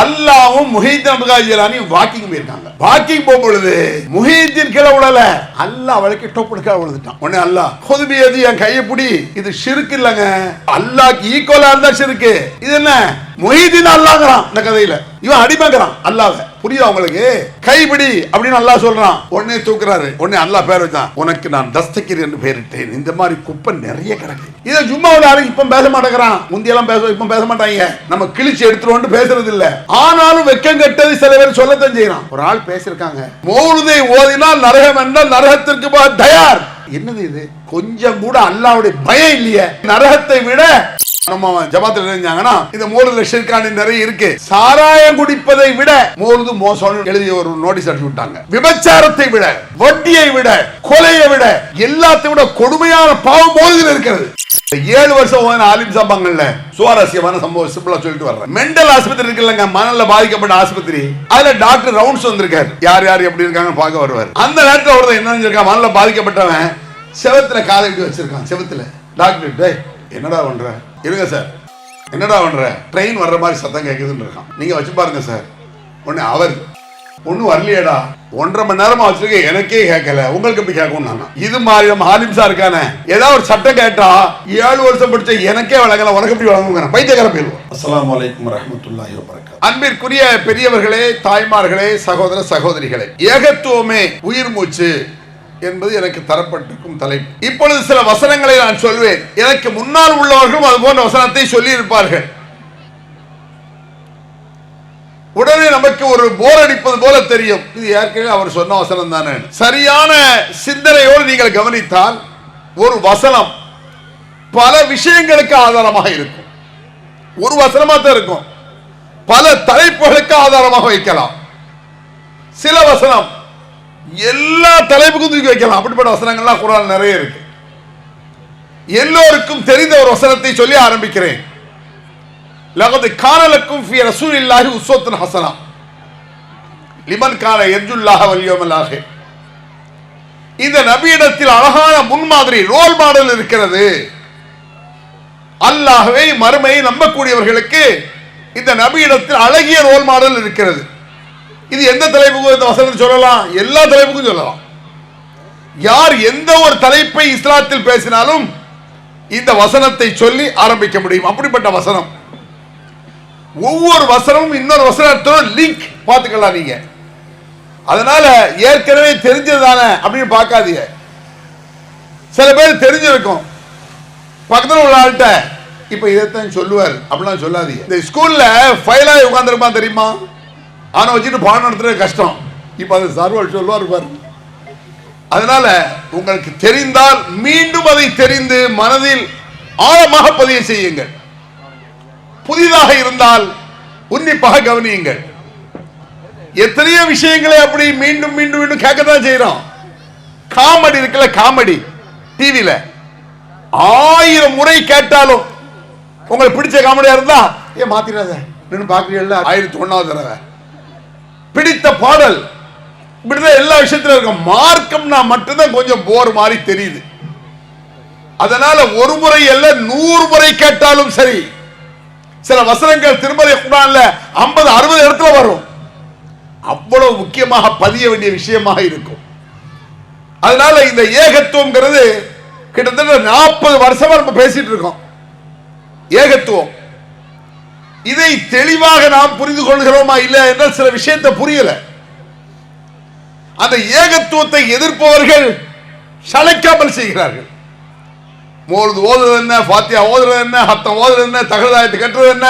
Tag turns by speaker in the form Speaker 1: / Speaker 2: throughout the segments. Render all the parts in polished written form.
Speaker 1: அல்லாவும் முஹிதீன் அப்துல் காதிர் ஜிலானி வாக்கிங் போயிருக்காங்க. வாக்கிங் போகும்பொழுது முஹிதீன் கீழே விழல, அல்லாஹ் அவளுக்கு டொப்புனு கீழே விழுந்துட்டான். உடனே அல்லாஹ் ஹுதுபியது என் கையை பிடி, இது ஷிர்க் இல்லங்க, அல்லாஹ்க்கு ஈக்குவலா இருந்தா ஷிர்க். இது என்ன முஹிதீன் அல்லாஹ்ங்கறான் இந்த கதையில, இவன் அடிமைங்கறான் அல்லாஹ்வை. புரியுதா உங்களுக்கு? கைபிடி அப்படின்னு அல்லாஹ் சொல்றான். உடனே தூக்குறாரு. உடனே அல்லாஹ் பேர் வச்சான், உனக்கு நான் தஸ்தகீர் என்று பெயரிட்டேன். இந்த மாதிரி குப்பை நிறைய கிடக்கு. இதை ஜும்மாவுல ஆளு இப்ப பேச மாட்டேங்கிறான். முந்தியெல்லாம் இப்ப பேச மாட்டாங்க. நம்ம கிழிச்சு எடுத்துருவோம் பேசுறது இல்ல. ஆனாலும் வெக்கம் கெட்டது சில பேர் சொல்லத்தான் செய்யறான். ஒரு ஆள் பேசிருக்காங்க, மௌலிதை ஓதினால் நரகம் என்றால் நரகத்திற்கு தயார். என்னது இது? கொஞ்சம் கூட அல்லாஹ்வுடைய பயம் இல்லையே. நரகத்தை விட நம்ம ஜமாத்துல இருந்தாங்கன்னா இந்த மௌலிதுல ஷிர்கானி நிறைய இருக்கு. சாராயம் குடிப்பதை விட மௌலிது மோசம் எழுதி ஒரு நோட்டீஸ் அடிச்சு விட்டாங்க. விபச்சாரத்தை விட, வட்டியை விட, கொலையை விட, எல்லாத்தையும் விட கொடுமையான பாவம் மௌலிதுல இருக்கிறது. 7 வருஷம் ஆலிம் சம்பங்கள்ல சுவாரஸ்யமான சம்பவம் சிம்பிளா சொல்லிட்டு வர்றேன். மெண்டல் ஆஸ்பத்திரி இருக்குல்லங்க, மனநல பாதிக்கப்பட்ட ஆஸ்பத்திரி, அதுல டாக்டர் ரவுண்ட்ஸ் வந்திருக்காரு. யார் யார் எப்படி இருக்காங்க பார்க்க வருவார். அந்த நேரத்தில் ஒருத்தர் என்ன செஞ்சிருக்கான், மனநல பாதிக்கப்பட்டவன் செவத்துல காலை விட்டு வச்சிருக்கான். செவத்துல டாக்டர், டேய் என்னடா பண்ற? இருங்க சார், என்னடா பண்ற? ட்ரெயின் வர்ற மாதிரி சத்தம் கேட்குதுன்னு இருக்கான். நீங்க வச்சு பாருங்க சார். உடனே அவர், ஒன்னும் வரலையேடா, 1.5 மணி நேரமா வச்சிருக்க, எனக்கே கேட்கல, உங்களுக்கு எப்படி கேட்கும்? இது மாதிரி நம்ம ஆலிம்சா இருக்கானே, ஏதாவது ஒரு சட்டம் கேட்டா 7 வருஷம் படிச்ச எனக்கே வழங்கல, உனக்கு எப்படி வழங்குங்க? பைத்தியக்கார போயிடுவோம். அஸ்ஸலாமு அலைக்கும் வரஹ்மத்துல்லாஹி வபரகாத்துஹு. அன்பிற்குரிய பெரியவர்களே, தாய்மார்களே, சகோதர சகோதரிகளே, ஏகத்துவமே உயிர் மூச்சு என்பது எனக்கு தரப்பட்டிருக்கும் தலைப்பு. இப்பொழுது சில வசனங்களை நான் சொல்வேன். எனக்கு முன்னால் உள்ளவர்களும் அது போன்ற வசனத்தை சொல்லி இருப்பார்கள். உடனே நமக்கு ஒரு போர் அடிப்பது போல தெரியும், இது ஏற்கனவே அவர் சொன்ன வசனம் தானே. சரியான சிந்தனையோடு நீங்கள் கவனித்தால் ஒரு வசனம் பல விஷயங்களுக்கு ஆதாரமாக இருக்கும். ஒரு வசனமா தான் இருக்கும், பல தலைப்புகளுக்கு ஆதாரமாக வைக்கலாம். சில வசனம் எல்லா தலைப்புக்கும் தூக்கி வைக்கலாம். அப்படிப்பட்ட வசனங்கள்லாம் குர்ஆன் நிறைய இருக்கு. எல்லோருக்கும் தெரிந்த ஒரு வசனத்தை சொல்லி ஆரம்பிக்கிறேன். லகத் கான லக்கும் ஃபீ ரசூலில்லாஹி உஸ்வத்துன் ஹஸனா லிமன் கான யர்ஜுல்லாஹ வல் யௌமல் ஆகிர். இந்த நபியிடத்தில் அழகான முன்மாதிரி, ரோல் மாடல் இருக்கிறது. அல்லாஹ்வை மறுமையை நம்பக்கூடியவர்களுக்கு இந்த நபியிடத்தில் அழகிய ரோல் மாடல் இருக்கிறது. இது எந்த தலைப்புக்கும் இந்த வசனத்தை சொல்லலாம், எல்லா தலைப்புக்கும் சொல்லலாம். யார் எந்த ஒரு தலைப்பை இஸ்லாத்தில் பேசினாலும் இந்த வசனத்தை சொல்லி ஆரம்பிக்க முடியும். அப்படிப்பட்ட வசனம். ஒவ்வொரு வசனமும் இன்னொரு வசனத்தோட லிங்க் பார்த்துக்கலாம் நீங்க. அதனால ஏற்கனவே தெரிஞ்சதானே அப்படின்னு பார்க்காதீங்க. சில பேர் தெரிஞ்சிருக்கும், பக்கத்தில் உள்ள ஆள்கிட்ட இப்ப இதைத்தான் சொல்லுவார் அப்படிலாம் சொல்லாதீங்க. இந்த ஸ்கூல்ல ஃபைலா உட்கார்ந்துருப்பான் தெரியுமா, ஆனா வச்சுட்டு பாடம் நடத்துறது கஷ்டம். இப்ப அது சர்வர் சொல்லுவார் பாரு. அதனால உங்களுக்கு தெரிந்தால் மீண்டும் அதை தெரிந்து மனதில் ஆழமாக பதிய செய்யுங்கள். புதிதாக இருந்தால் உன்னிப்பாக கவனியுங்கள். எத்தனையோ விஷயங்களை அப்படி மீண்டும் மீண்டும் மீண்டும் கேட்கத்தான் செய்யறோம். காமெடி இருக்குல்ல, காமெடி டிவில 1000 முறை கேட்டாலும் உங்களுக்கு பிடிச்ச காமெடியா இருந்தா ஏன் மாத்திராத பாக்குறீங்கல்ல 1001வது தடவை. பிடித்த பாடல் இப்படிதான் எல்லா விஷயத்திலும் இருக்கும். மார்க்கம்னா மட்டும்தான் கொஞ்சம் போர் மாதிரி தெரியுது. அதனால ஒரு முறை அல்ல 100 முறை கேட்டாலும் சரி. சில வசனங்கள் திருமலை குர்ஆன்ல 50-60 இடத்துல வரும். அவ்வளவு முக்கியமாக பதிய வேண்டிய விஷயமாக இருக்கும். அதனால இந்த ஏகத்துவம்ங்கிறது கிட்டத்தட்ட 40 வருஷமா நம்ம பேசிட்டு இருக்கோம். ஏகத்துவம் இதை தெளிவாக நாம் புரிந்து கொள்கிறோமா இல்ல என்றால் சில விஷயத்தை புரியல. அந்த ஏகத்துவத்தை எதிர்ப்பவர்கள் சளைக்காமல் செய்கிறார்கள். மௌலிது ஓதுறது என்ன, ஃபாத்தியா ஓதுறது என்ன, ஹத்தம் ஓதுறது என்ன, தகதாயத்தை கட்டுறது என்ன,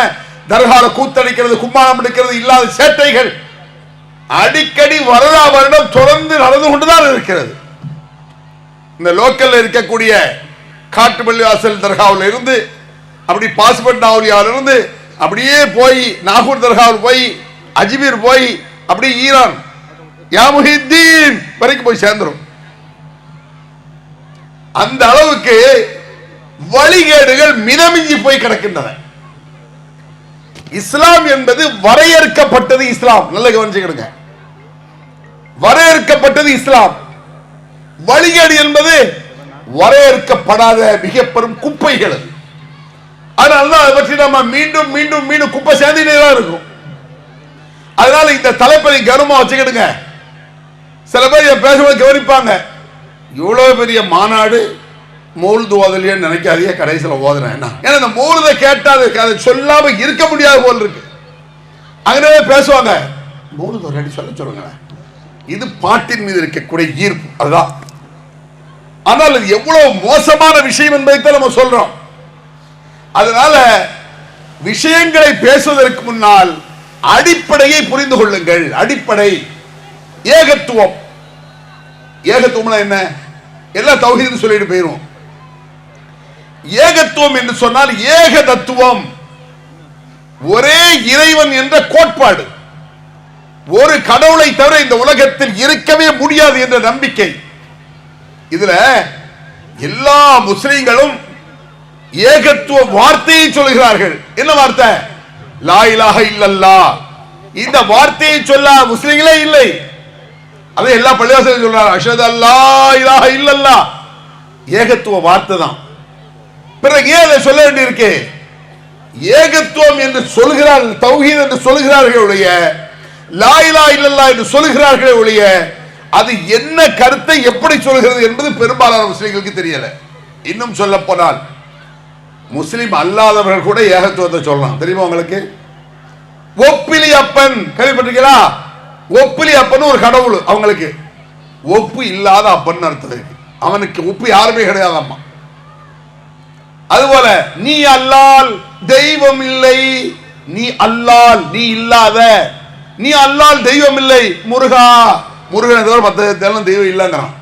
Speaker 1: தர்கால கூத்தடிக்கிறது, கும்மாளம் எடுக்கிறது, இல்லாத சேட்டைகள் அடிக்கடி வருடம் தொடர்ந்து நடந்து கொண்டுதான் இருக்கிறது. இந்த லோக்கல்ல இருக்கக்கூடிய காட்டுப்பள்ளிவாசல் தர்காவில் இருந்து அப்படி பாஸ்போர்ட் நாவலியாவில் இருந்து அப்படியே போய் நாகூர் தர்காவில் போய் அஜ்மீர் போய் அப்படி ஈரான் யா முஹித்தீன் வரைக்கும் போய் சேர்ந்துரும். அந்த அளவுக்கு வழிகேடுகள் மிதமிஞ்சி போய் கிடக்கின்றன. இஸ்லாம் என்பது வரையறுக்கப்பட்டது. இஸ்லாம் நல்ல கவனிச்சுக்கிடுங்க, வரையறுக்கப்பட்டது இஸ்லாம். வழிகேடு என்பது வரையறுக்கப்படாத மிக பெரும் குப்பைகள். அதனாலதான் அதை பற்றி நம்ம மீண்டும் மீண்டும் மீண்டும் குப்பை சேர்ந்துட்டே தான் இருக்கும். இந்த தலைப்பை கவனமா வச்சுக்கிடுங்க. சில பேர் பேசும்போது கவனிப்பாங்க, இவ்வளவு பெரிய மாநாடு மௌலிது ஓதலையன்னு நினைக்காதீங்க, கடைசியில் ஓதுறேன். ஏன்னா இந்த மௌலிதை கேட்டால் அதை சொல்லாம இருக்க முடியாது போல் இருக்கு. அங்கே பேசுவாங்க, மௌலிது ஒரு அடி சொல்ல சொல்லுங்க. இது பாட்டின் மீது இருக்கக்கூடிய ஈர்ப்பு, அதுதான். ஆனால் இது எவ்வளவு மோசமான விஷயம் என்பதை நம்ம சொல்றோம். அதனால விஷயங்களை பேசுவதற்கு முன்னால் அடிப்படையை புரிந்து கொள்ளுங்கள். அடிப்படை ஏகத்துவம். ஏகத்துவம் என்ன? எல்லா தௌஹீதுன்னு சொல்லிட்டு போயிரும். ஏகத்துவம் என்று சொன்னால் ஏக தத்துவம், ஒரே இறைவன் என்ற கோட்பாடு. ஒரு கடவுளை தவிர இந்த உலகத்தில் இருக்கவே முடியாது என்ற நம்பிக்கை. இதுல எல்லா முஸ்லிம்களும் ஏகத்துவ வார்த்தையை சொல்கிறார்கள். என்ன வார்த்தை? லா இலாஹ இல்லல்லாஹ். இந்த வார்த்தையை சொல்ல முஸ்லிம்களே இல்லை. அதை எல்லா பள்ளிவாசலும் சொல்றாங்க, அஷ்ஹது அல்லா இலாஹ இல்லல்லாஹ். ஏகத்துவ வார்த்தை தான். பிறகு ஏன் அதை சொல்ல வேண்டியிருக்கு? ஏகத்துவம் என்று சொல்கிறார்கள், தௌஹீத் என்று சொல்கிறார்களுடைய, லா இலாஹ இல்லல்லாஹ் என்று சொல்கிறார்களே ஒழிய அது என்ன கருத்தை எப்படி சொல்கிறது என்பது பெரும்பாலான முஸ்லிம்களுக்கு தெரியல. இன்னும் சொல்ல போனால் முஸ்லிம் அல்லாதவர்கள் கூட ஏகத்துவத்தை சொல்லலாம். தெரியுமா உங்களுக்கு? ஒப்பிலி அப்பன் கேள்விப்பட்டிருக்கீங்களா? ஒப்பிலி அப்பன் ஒரு கடவுள், அவங்களுக்கு ஒப்பு இல்லாத அப்பன் அர்த்தம். அவனுக்கு ஒப்பு யாருமே கிடையாதாம்மா. அதுபோல நீ அல்லால் தெய்வம் இல்லை, நீ அல்லால் நீ இல்லாத, நீ அல்லால் தெய்வம் இல்லை. முருகா, முருகனை தவிர மற்ற தெய்வம் இல்லைங்கிறான்.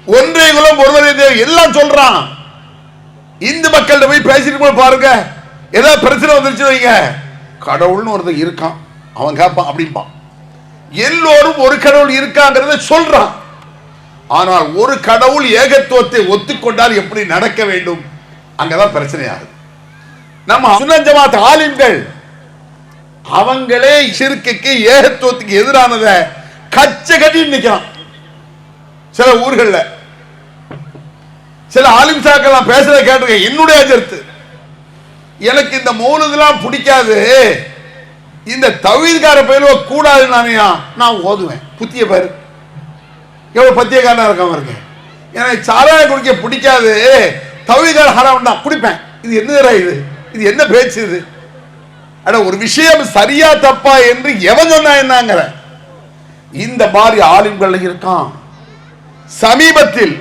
Speaker 1: ஒன்றை குலம் ஒருவரே தெய்வம் எல்லாம் சொல்றான். இந்து மக்கள்கிட்ட போய் பேசிட்டு போய் பாருங்க, ஏதாவது பிரச்சனை வந்துருச்சு வைங்க, கடவுள்னு ஒருத்தர் இருக்கான், அவன் கேட்பான் அப்படிப்பான். எல்லோரும் ஒரு கடவுள் இருக்காங்கிறத சொல்றான். ஆனால் ஒரு கடவுள் ஏகத்துவத்தை ஒத்துக்கொண்டால் எப்படி நடக்க வேண்டும், அங்கதான் பிரச்சனையாகுது. நம்ம சுன்னத் ஜமாத் ஆலிம்கள் அவங்களே ஷிர்க்குக்கு ஏகத்துவத்துக்கு எதிரானத கச்ச கட்டி நிக்கிறான். சில ஊர்கள்ல சில ஆலிம் சாக்கெல்லாம் பேசுறத கேட்டிருக்கேன். என்னுடைய கருத்து, எனக்கு இந்த மௌலிதெல்லாம் பிடிக்காது, இந்த தௌஹீத்கார பயிலுவ கூடாது, நான் ஓதுவேன். புத்திய பேரு எவ்வளவு பத்தியக்காரனா இருக்காம இருக்கு. எனக்கு சாராயம் குடிக்க பிடிக்காது, தௌஹீத்கார ஹராம் தான் குடிப்பேன். இது என்ன இது? இது என்ன பேச்சு இது? அட ஒரு விஷயம் சரியா தப்பா என்று எவன் சொன்னா என்னங்கிற இந்த மாதிரி ஆலிம்கள் இருக்கான். சமீபத்தில்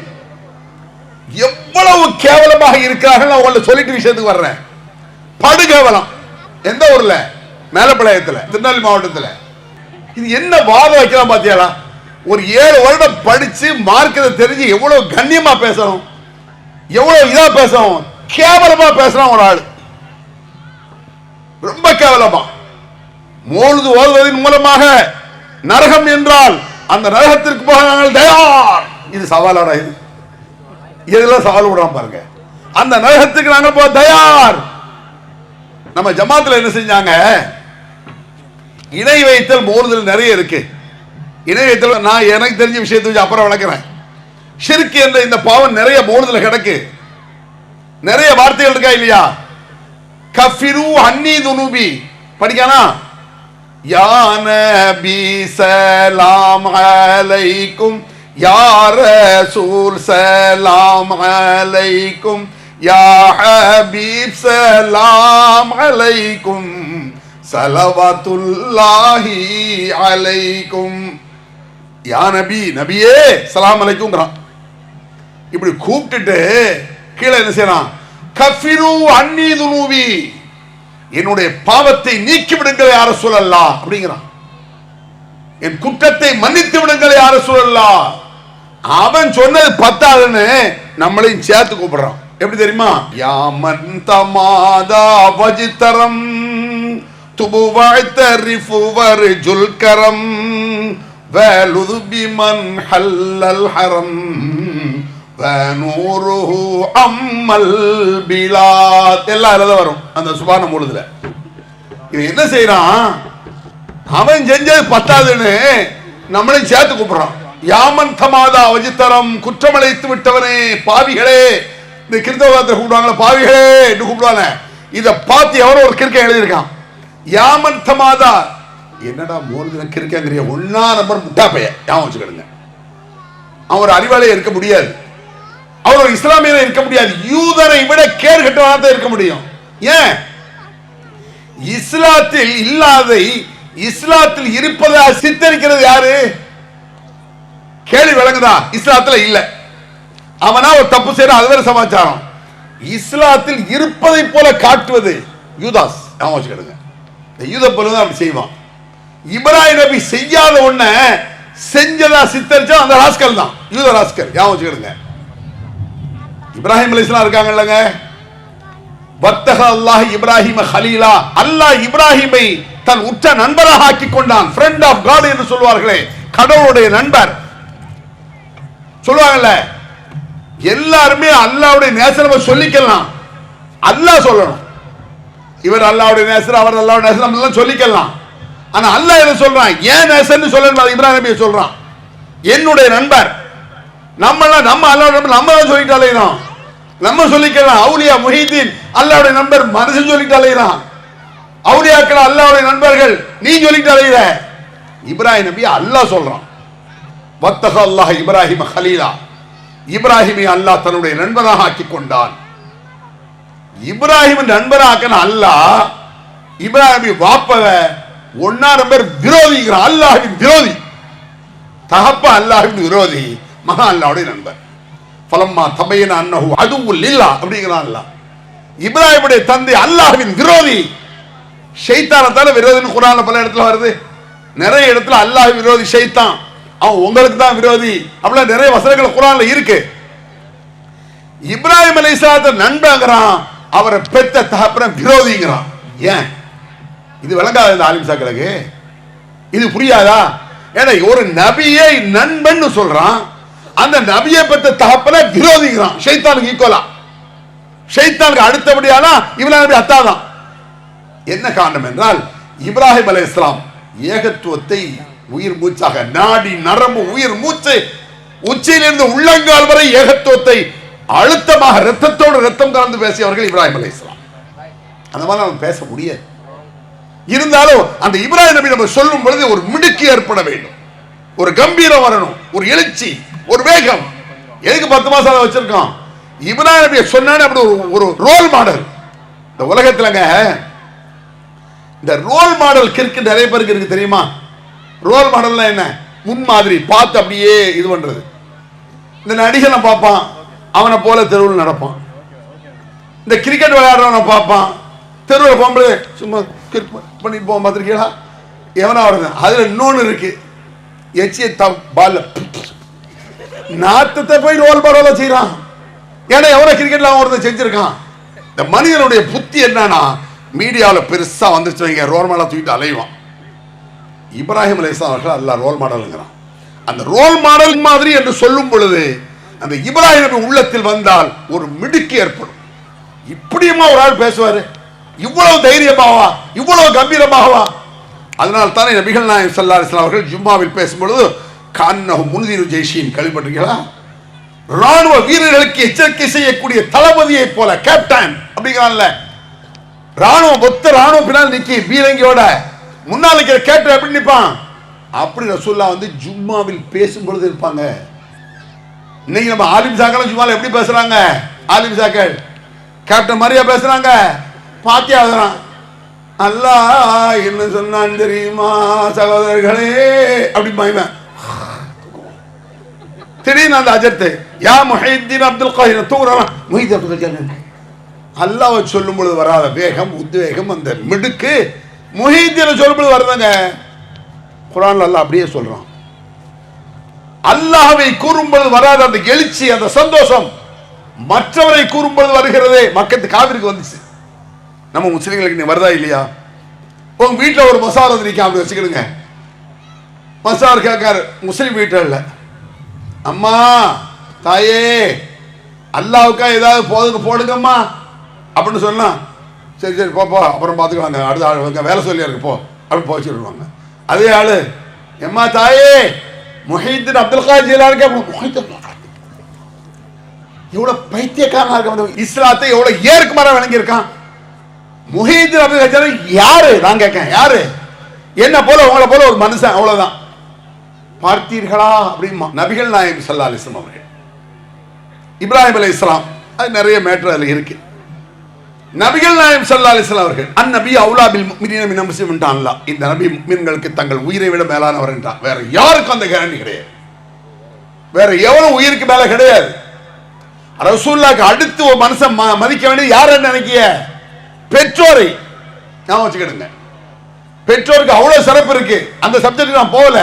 Speaker 1: எவ்வளவு கேவலமாக இருக்கிறார்கள் அவங்கள சொல்லிட்டு விஷயத்துக்கு வர்றேன். படுகேவலம். எந்த ஊர்ல? மேலப்பாளையத்துல, திருநெல்வேலி மாவட்டத்தில். இது என்ன வாதம் வைக்கலாம் பாத்தியாளா? ஒரு 7 வருடம் படிச்சு மார்க்கத்தை தெரிஞ்சு எவ்வளவு கண்ணியமா பேசணும், எவ்வளவு இதா பேசணும், கேவலமா பேசுறான் ஒரு ஆள். ரொம்ப கேவலமா. மௌலிது ஓதுவதன் மூலமாக நரகம் என்றால் அந்த நரகத்திற்கு போக நாங்கள் தயார். இது சவாலாடா? இது இதெல்லாம் சவால் விடாம பாருங்க. அந்த நரகத்துக்கு நாங்கள் போக தயார். நம்ம ஜமாத்துல என்ன செஞ்சாங்க? இணை வைத்தல் மௌலிதில் நிறைய இருக்கு. இணை வைத்தல் நான் எனக்கு தெரிஞ்ச விஷயத்தை வச்சு அப்புறம் விளக்குறேன். ஷிர்க் என்ற இந்த பாவம் நிறைய மௌலிதில் கிடக்கு. நிறைய வார்த்தைகள் இருக்கா இல்லையா? கஃபிரு அன்னி துனுபி படிக்கானா? யா நபி ஸலாம் அலைக்கும், யா ரசூல் ஸலாம் அலைக்கும், யா ஹபீப் ஸலாம் அலைக்கும், ஸலவாத்துல்லாஹி அலைக்கும். யா நபி, நபியே ஸலாம் அலைக்கும்ங்கறான். இப்படி கூப்பிட்டுட்டு கீழே என்ன செய்யறான்? கஃபிரு அன்னி துனுபி, என்னுடைய பாவத்தை நீக்கி விடுங்கள் யா ரசூலல்லாஹ் அப்படிங்கிறான். என் குற்றத்தை மன்னித்து விடுங்கள் யா ரசூலல்லாஹ். அவன் சொன்னது பத்தாதுன்னு நம்மளையும் சேர்த்து கூப்பிடுறான். எப்படி தெரியுமா? யா மன் தமாதா வஜ்தரம் துபுவஅதரிஃபு வர்ஜுல் கரம் வலுது பிமன் ஹல்லல் ஹரம் வனூருஹு அம்மல் பிலாத். எல்லாம் எழுத வரும் அந்த சுபான மௌலிதுல. இவன் என்ன செய்யறான்? அவன் செஞ்சது பத்தாதுன்னு நம்மளையும் சேர்த்து கூப்பிடுறான். யாமன் தமாதா வஜ்தரம், குற்றமழைத்து விட்டவனே, பாவிகளே. இந்த கிறிஸ்தவத்தை கூப்பிடுவாங்களே பாவிகளே என்று கூப்பிடுவாங்க. இதை பார்த்து எவரோ ஒரு கிறுக்கன் எழுதியிருக்கான். யாமன் தமாதா என்னடா 3 தினம் இருக்காங்கிறிய, ஒன்னா நம்பர் முட்டா பைய ஞாபகம் வச்சுக்கிடுங்க. அவன் ஒரு அறிவாளியா இருக்க முடியாது, அவர் ஒரு இஸ்லாமியரை இருக்க முடியாது, யூதரை விட கேடு கட்டவனாக இருக்க முடியும். ஏன்? இஸ்லாத்தில் இல்லாதை இஸ்லாத்தில் இருப்பதா சித்தரிக்கிறது யாரு? கேள்வி விளங்குதா? இஸ்லாத்துல இல்ல, அவனா ஒரு தப்பு செய்யற அது வேற சமாச்சாரம். இஸ்லாத்தில் இருப்பதை போல காட்டுவது யூதாஸ். ஞாபகம் வச்சுக்கிடுங்க, யூத பொருள் அப்படி செய்வான். இப்ராஹிம் நபி செய்யாத ஒண்ண செஞ்சதா சித்தரிச்சா அந்த ராஸ்கல் தான் யூத ராஸ்கல். ஞாபகம் வச்சுக்கிடுங்க. இப்ராஹிம் அலைஹிஸ்ஸலாம் இருக்காங்கல்லங்க, வத்தஹ அல்லாஹ் இப்ராஹிம கலீலா, அல்லாஹ் இப்ராஹிமை தன் உற்ற நண்பராக ஆக்கி கொண்டான். ஃப்ரெண்ட் ஆஃப் காட் என்று சொல்வார்களே, கடவுளுடைய நண்பர் சொல்லுவாங்கல்ல. எல்லாருமே அல்லாஹ்வுடைய நேசரை சொல்லிக்கலாம், அல்லாஹ் சொல்லணும். இவர் அல்லாஹ்வுடைய நேசர், அவர் அல்லாஹ்வுடைய நேசர் நம்ம சொல்லிக்கலாம். ஆனா அல்லாஹ் என்ன சொல்றான்? ஏன் நேசர்னு சொல்லணும். இப்ராஹிம் நபி சொல்றான் என்னுடைய நண்பர். நம்ம அல்லாஹ்வுடைய நண்பர் நம்ம தான் சொல்லிட்டு அலையறோம், நம்ம சொல்லிக்கலாம். அவுலியா முஹீதீன் அல்லாஹ்வுடைய நண்பர் மனுஷன் சொல்லிட்டு அலையறான். அவுலியாக்கள் அல்லாஹ்வுடைய நண்பர்கள் நீ சொல்லிட்டு அலையற. இப்ராஹிம் நபி அல்லாஹ் சொல்றான், வத்தஹ அல்லாஹ் இப்ராஹிம கலீலா, இப்ராஹிமை அல்லாஹ் தன்னுடைய நண்பராக ஆக்கி கொண்டான். இப்ராஹிம் நண்பராக்கன அல்லாஹ் இப்ராஹிம் வாப்பவ ஒன்னா நம்பர் விரோதிக்கிறான். அல்லாஹ்வின் விரோதி, தகப்ப அல்லாஹ்வின் விரோதி, மகா அல்லாஹ்வுடைய நண்பர். ஃபலம்மா தபையன அன்னஹு அதுவுல் லில்லாஹ் அப்படிங்கிறான் அல்லாஹ். இப்ராஹிமுடைய தந்தை அல்லாஹ்வின் விரோதி. ஷைத்தானத்தால விரோதின்னு குர்ஆன்ல பல இடத்துல வருது. நிறைய இடத்துல அல்லாஹ் விரோதி ஷைத்தான், அவன் உங்களுக்கு தான் விரோதி அப்படிலாம் நிறைய வசனங்கள் குர்ஆன்ல இருக்கு. இப்ராஹிம் அலைஹிஸ்ஸலாம் நண்பங்கிறான், அவரை பெத்த தகப்பன விரோதிங்கிறான். ஏன் இது விளங்காத இந்த ஆலிம்சாக்களுக்கு? இது புரியாதா? ஏன்னா ஒரு நபியை நண்பன் சொல்றான், அந்த நபியை பெற்ற தகப்பன விரோதிக்கிறான். ஷைத்தானுக்கு ஈக்குவலா, ஷைத்தானுக்கு அடுத்தபடியானா இப்ராஹிம் நபி அத்தாதான். என்ன காரணம் என்றால் இப்ராஹிம் அலைஹிஸ்ஸலாம் ஏகத்துவத்தை உயிர் மூச்சாக, நாடி நரம்பு உயிர் மூச்சு உச்சியிலிருந்து உள்ளங்கால் வரை ஏகத்துவத்தை அழுத்தமாக ரத்தத்தோடு ரத்தம் கலந்து பேசியவர்கள் இப்ராஹிம் அலைஹிஸ்ஸலாம். அந்த மாதிரி நம்ம பேச முடியாது. இருந்தாலும் அந்த இப்ராஹிம் நபி நம்ம சொல்லும் பொழுது ஒரு மிடுக்கு ஏற்பட வேண்டும், ஒரு கம்பீரம் வரணும், ஒரு எழுச்சி, ஒரு வேகம். எதுக்கு 10 மாசம் வச்சிருக்கோம்? இப்ராஹிம் நபி சொன்னானே அப்படி ஒரு ரோல் மாடல். இந்த உலகத்துலங்க இந்த ரோல் மாடல் கிறுக்கு நிறைய பேருக்கு இருக்கு தெரியுமா? ரோல் மாடல்னா என்ன? முன்மாதிரி பார்த்து அப்படியே இது பண்றது. இந்த நடிகனை பார்ப்பான், அவனை போல தெருவில் நடப்பான். இந்த கிரிக்கெட் விளையாடுறவனை பார்ப்பான், தெருவில் போகும்போது சும்மா பண்ணிட்டு போக பார்த்துருக்கீங்களா? எவனா வருது. அதுல இன்னொன்னு இருக்கு, எச்சிய பால் நாத்தத்தை போய் ரோல் மாடல செய்யறான். ஏன்னா எவன கிரிக்கெட்ல அவன் ஒருத்தன் செஞ்சிருக்கான். இந்த மனிதனுடைய புத்தி என்னன்னா, மீடியாவில் பெருசா வந்துச்சு ரோல் மாடலை தூக்கிட்டு அலைவான். இப்ராஹிம் அலைஹிஸ்ஸலாம் அவர்கள் அல்லாஹ் ரோல் மாடல்ங்கிறான். அந்த ரோல் மாடல் மாதிரி என்று சொல்லும் பொழுது அந்த இப்ராஹிம் நபி உள்ளத்தில் வந்தால் ஒரு மிடுக்கு ஏற்படும். இப்படியுமா ஒரு ஆள் பேசுவாரு? இவ்வளவு தைரியமாவா, இவ்வளவு கம்பீரமாகவா? அதனால் தானே நபிகள் நாயகம் ஸல்லல்லாஹு அலைஹி வஸல்லம் அவர்கள் ஜும்மாவில் பேசும்பொழுது கான்னஹு முன்திரு ஜெய்ஷின் கேள்விப்பட்டிருக்கீங்களா? ராணுவ வீரர்களுக்கு எச்சரிக்கை செய்யக்கூடிய தளபதியை போல, கேப்டன் அப்படிங்கிறான்ல. ராணுவம் மொத்த ராணுவம் பின்னால் நிக்கி பீரங்கியோட, முன்னால் இருக்கிற கேப்டன் எப்படி நிற்பான்? அப்படி ரசூலுல்லாஹ் வந்து ஜும்மாவில் பேசும்பொழுது இருப்பாங்க. இன்னைக்கு நம்ம ஆலிம் சாக்கள் ஜும்மாவில் எப்படி பேசுறாங்க? ஆலிம் சாக்கள் கேப்டன் மாதிரியா பேசுறாங்க? பாத்தியா ஆகுறான், அல்லாஹ் என்ன சொன்னான் தெரியுமா சகோதரர்களே அப்படிமா. திடீர்னு அந்த அஜர்த்து யா முஹைதீன் அப்துல் காதிர் தூங்குறான், முஹைதீன் அப்துல் காதிர் அல்லாஹ் சொல்லும் பொழுது வராத வேகம், உத்வேகம், அந்த மிடுக்கு முஹைதீன் சொல்லும் பொழுது வருதுங்க. குர்ஆன்ல அல்லாஹ் அப்படியே சொல்றான். அல்லாஹ்வை கூறும்பொழுது வராத அந்த எழுச்சி, அந்த சந்தோஷம் மற்றவரை கூறும்பொழுது வருகிறதே. மக்கத்து காவிருக்கு வந்துச்சு, நம்ம முஸ்லிம்களுக்கு நீ வருதா இல்லையா? உங்க வீட்டில் ஒரு மசார் வந்து நிற்க அப்படி வச்சுக்கிடுங்க. மசார் கேட்காரு, முஸ்லீம் வீட்டில் இல்லை. அம்மா தாயே அல்லாவுக்கா ஏதாவது போடுங்கம்மா அப்படின்னு சொன்னா, சரி சரி போப்போ அப்புறம் பார்த்துக்கலாங்க, அடுத்த ஆள் வேலை சொல்லியா இருக்கு போ அப்படின்னு போய் வச்சுருவாங்க. அதே ஆளு எம்மா தாயே முஹைதீன் அப்துல் காதிர் ஜீலானி, எவ்வளவு பைத்தியக்காரனா இருக்க, இஸ்லாத்தை எவ்வளவு ஏற்குமாறா விளங்கி இருக்கான். முஹைதீன் அப்துல் காதிர் யாரு நான் கேட்கேன், யாரு? என்ன போல உங்களை போல ஒரு மனுஷன், அவ்வளவுதான். பார்த்தீர்களா அப்படிமா நபிகள் நாயகம் ஸல்லல்லாஹு அலைஹி வஸல்லம் அவர்கள், இப்ராஹிம் அலைஹிஸ்ஸலாம், அது நிறைய மேட்டர் அதுல இருக்கு. நபிகள் நாயகம் ஸல்லல்லாஹு அலைஹி வஸல்லம் அவர்கள் அந்நபி அவுலா பில் முஃமினீன மின் அன்ஃபுஸிஹிம் என்றான் அல்லாஹ். இந்த நபி முஃமின்களுக்கு தங்கள் உயிரை விட மேலானவர் என்றான். வேற யாருக்கும் அந்த கேரண்டி கிடையாது, வேற எவ்வளவு உயிருக்கு மேல கிடையாது. ரசூலுல்லாஹ்க்கு அடுத்து ஒரு மனுஷன் மதிக்க வேண்டியது யாருன்னு நினைக்கிய? பெற்றோரை. ஞாபகம் வச்சுக்கிடுங்க, பெற்றோருக்கு அவ்வளவு சிறப்பு இருக்கு. அந்த சப்ஜெக்ட் நான் போகல.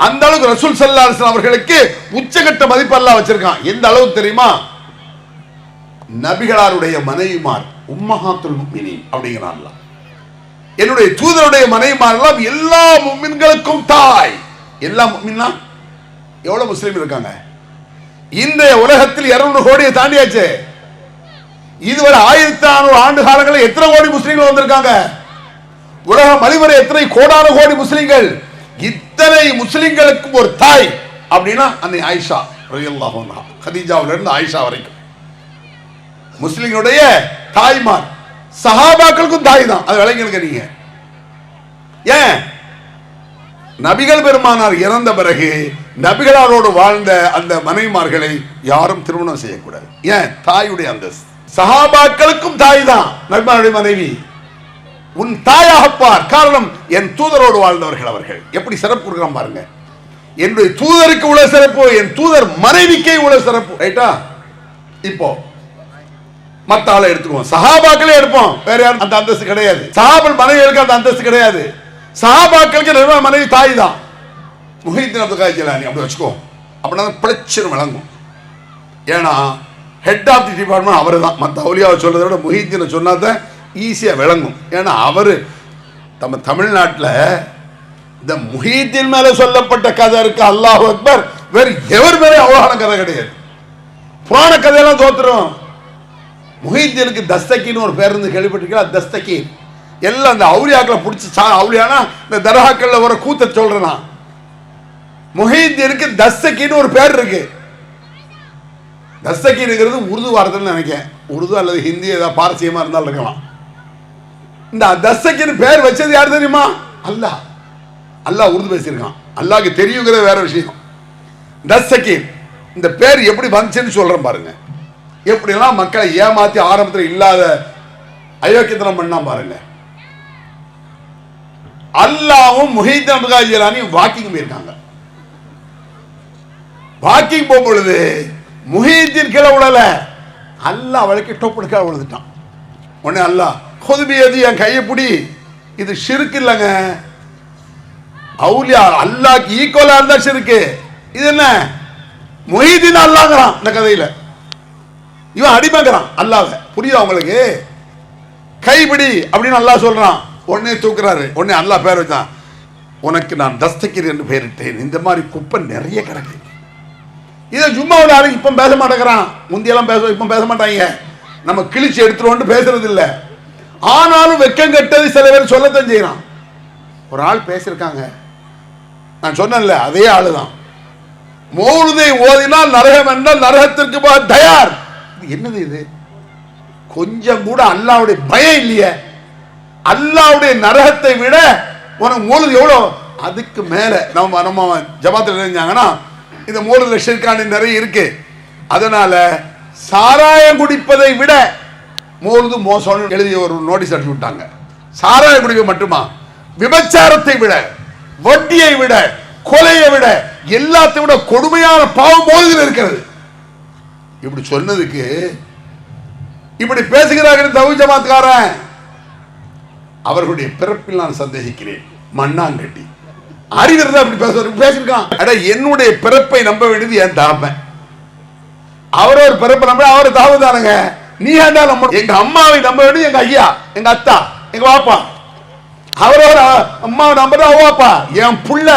Speaker 1: அந்த அளவுக்கு ரசூல் ஸல்லல்லாஹு அலைஹி வஸல்லம் அவர்களுக்கு உச்சகட்ட மதிப்பு அல்லாஹ் வச்சிருக்கான். எந்த அளவுக்கு தெரியுமா? நபிகளாருடைய மனைவிமார் உம்மஹாத்துல் முஃமினீன் அப்படிங்கிறான். என்னுடைய தூதருடைய மனைவிமார் எல்லா முஃமின்களுக்கும் தாய். எல்லா முஃமின்னா எவ்வளவு முஸ்லிம் இருக்காங்க? இன்றைய உலகத்தில் 200 கோடியை தாண்டியாச்சு. இதுவரை 1400 ஆண்டு காலங்களில் எத்தனை கோடி முஸ்லிம்கள் வந்திருக்காங்க? உலகம் அழிவரை எத்தனை கோடான கோடி முஸ்லிம்கள்? இத்தனை முஸ்லிம்களுக்கும் ஒரு தாய் அப்படின்னா அன்னை ஆயிஷா ரலியல்லாஹு அன்ஹா, கதீஜாவில இருந்து ஆயிஷா வரைக்கும் முஸ்லிம்களுடைய தாய்மார். சஹாபாக்களுக்கும் தாய் தான். அது விளங்கிடுங்க நீங்க. ஏன்? நபிகள் பெருமானார் இறந்த பிறகு நபிகளாரோடு வாழ்ந்த அந்த மனைவிமார்களை யாரும் திருமணம் செய்யக்கூடாது. ஏன்? தாயுடைய அந்தஸ்து. சஹாபாக்களுக்கும் தாய் தான் நபிமாருடைய மனைவி. உன் தாயாக பார். காரணம், என் தூதரோடு வாழ்ந்தவர்கள். அவர்கள் எப்படி சிறப்பு கொடுக்குறான் பாருங்க. என்னுடைய தூதருக்கு உள்ள சிறப்பு, என் தூதர் மனைவிக்கே உள்ள சிறப்பு. ரைட்டா? இப்போ மத்த ஆளை எடுத்துக்குவோம், சஹாபாக்களே எடுப்போம். வேற யாரும் அந்த அந்தஸ்து கிடையாது. சஹாபல் மனைவிகளுக்கு அந்த அந்தஸ்து கிடையாது. சஹாபாக்களுக்கு நபிகள் மனைவி தாய் தான். முஹிதீன் அப்துல் காதிர் ஜிலானி அப்படி வச்சுக்கோ. அப்படின்னா பிரச்சனை விளங்கும். ஏன்னா ஹெட் ஆஃப் தி டிபார்ட்மெண்ட் அவர் தான். மற்ற அவுலியாவை சொல்றதை விட முஹிதீனை சொன்னாதான் ஈஸியா விளங்கும். ஏன்னா அவரு நம்ம தமிழ்நாட்டில் இந்த முஹிதீன் மேல சொல்லப்பட்ட கதை இருக்கு, அல்லாஹ் அக்பர், வேறு எவர் மேலே அவ்வளவான கதை கிடையாது. புராண கதையெல்லாம் தோத்துரும். முஹிதீனுக்கு தஸ்தகின்னு ஒரு பேர் இருந்து கேள்விப்பட்டிருக்கா? தஸ்தகி எல்லாம் அந்த அவுலியாக்களை பிடிச்சி அவுலியானா இந்த தர்காக்கள்ல ஒரு கூத்த சொல்றேன். முஹிதீனுக்கு தஸ்தகின்னு ஒரு பேர் இருக்கு. தஸ்தகிங்கிறது உருது வார்த்தைன்னு நினைக்கிறேன். உருது அல்லது ஹிந்தி ஏதாவது பாரசீகமா இருந்தாலும் இருக்கலாம். இந்த தஸ்தகின்னு பேர் வச்சது யார் தெரியுமா? அல்லாஹ். அல்லாஹ் உருது பேசியிருக்கான். அல்லாஹ்க்கு தெரியுங்கிறது வேற விஷயம். தஸ்தகி இந்த பேர் எப்படி வந்துச்சுன்னு சொல்றேன் பாருங்க. எப்படிலாம் மக்களை ஏமாத்தி ஆரம்பத்தில் இல்லாத அயோக்கியத்தனம் பண்ணா பாருங்க. அல்லாஹ்வும் முஹிதீன் அப்துல் காதிர் ஜிலானியும் வாக்கிங் போயிருக்காங்க. வாக்கிங் போகும் பொழுது முஹிதீன் கீழே விழல, அல்லாஹ் அவளுக்கு டொப்புடுக்கா விழுந்துட்டான். உடனே அல்லாஹ் ஹுதுபியதி, என் கையை பிடி. இது ஷிர்க் இல்லைங்க. அவுலியா அல்லாஹ்க்கு ஈக்குவலா இருந்தா ஷிர்க். இது என்ன? முஹிதீன் அல்லாஹ்ங்கறான் இந்த கதையில. இவன் அடிமைங்கிறான் அல்லாஹ்வை. புரியுதா உங்களுக்கு? கைபிடி அப்படின்னு அல்லாஹ் சொல்றான். உடனே தூக்குறாரு. உடனே அல்லாஹ் பேர் வச்சான், உனக்கு நான் தஸ்தகிர் என்று பெயரிட்டேன். இந்த மாதிரி குப்பை நிறைய கிடக்கு. இதை ஜும்மாவில் யாரும் இப்ப பேச மாட்டேங்கிறான். முந்தியெல்லாம் பேச, இப்ப பேச மாட்டாங்க. நம்ம கிழிச்சு எடுத்துருவோம் பேசுறது இல்லை. ஆனாலும் வெக்கம் கட்டது சில பேர் சொல்லத்தான் செய்யறான். ஒரு ஆள் பேசியிருக்காங்க, நான் சொன்னேன்ல, அதே ஆளுதான். மௌலிதை ஓதினால் நரகம் என்றால் நரகத்திற்கு தயார். என்னது இது? கொஞ்சம் கூட அல்லாஹ்வுடைய பயம் இல்லையே. அல்லாஹ்வுடைய நரகத்தை விட உனக்கு மௌலிது எவ்வளோ? அதுக்கு மேல நம்ம ஜமாத்தில் நினைஞ்சாங்கன்னா இந்த மௌலிதுல ஷிர்கான நிறைய இருக்கு. அதனால சாராயம் குடிப்பதை விட மௌலிது மோசம் எழுதிய ஒரு நோட்டீஸ் அடிச்சு விட்டாங்க. சாராயம் குடிப்பை மட்டுமா? விபச்சாரத்தை விட, வட்டியை விட, கொலையை விட, எல்லாத்தை விட கொடுமையான பாவம் மௌலிதில் இருக்கிறது. இப்படி சொன்னதுக்கு இப்படி பேசுகிறார்கள் தௌஹீத் ஜமாத்காரன். அவர்களுடைய பிறப்பில் நான் சந்தேகிக்கிறேன். மண்ணாங்கட்டி அறிவிருந்தா அப்படி பேசிருக்கான். அட, என்னுடைய பிறப்பை நம்ப வேண்டியது என் தாப்பன். அவரோட பிறப்பை நம்ப அவரை தாவதானுங்க. நீ ஏண்டா நம்ம? எங்க அம்மாவை நம்ப வேண்டியது எங்க ஐயா, எங்க அத்தா, எங்க வாப்பா. அவரோட அம்மாவை நம்புறது அவாப்பா. என் புள்ள,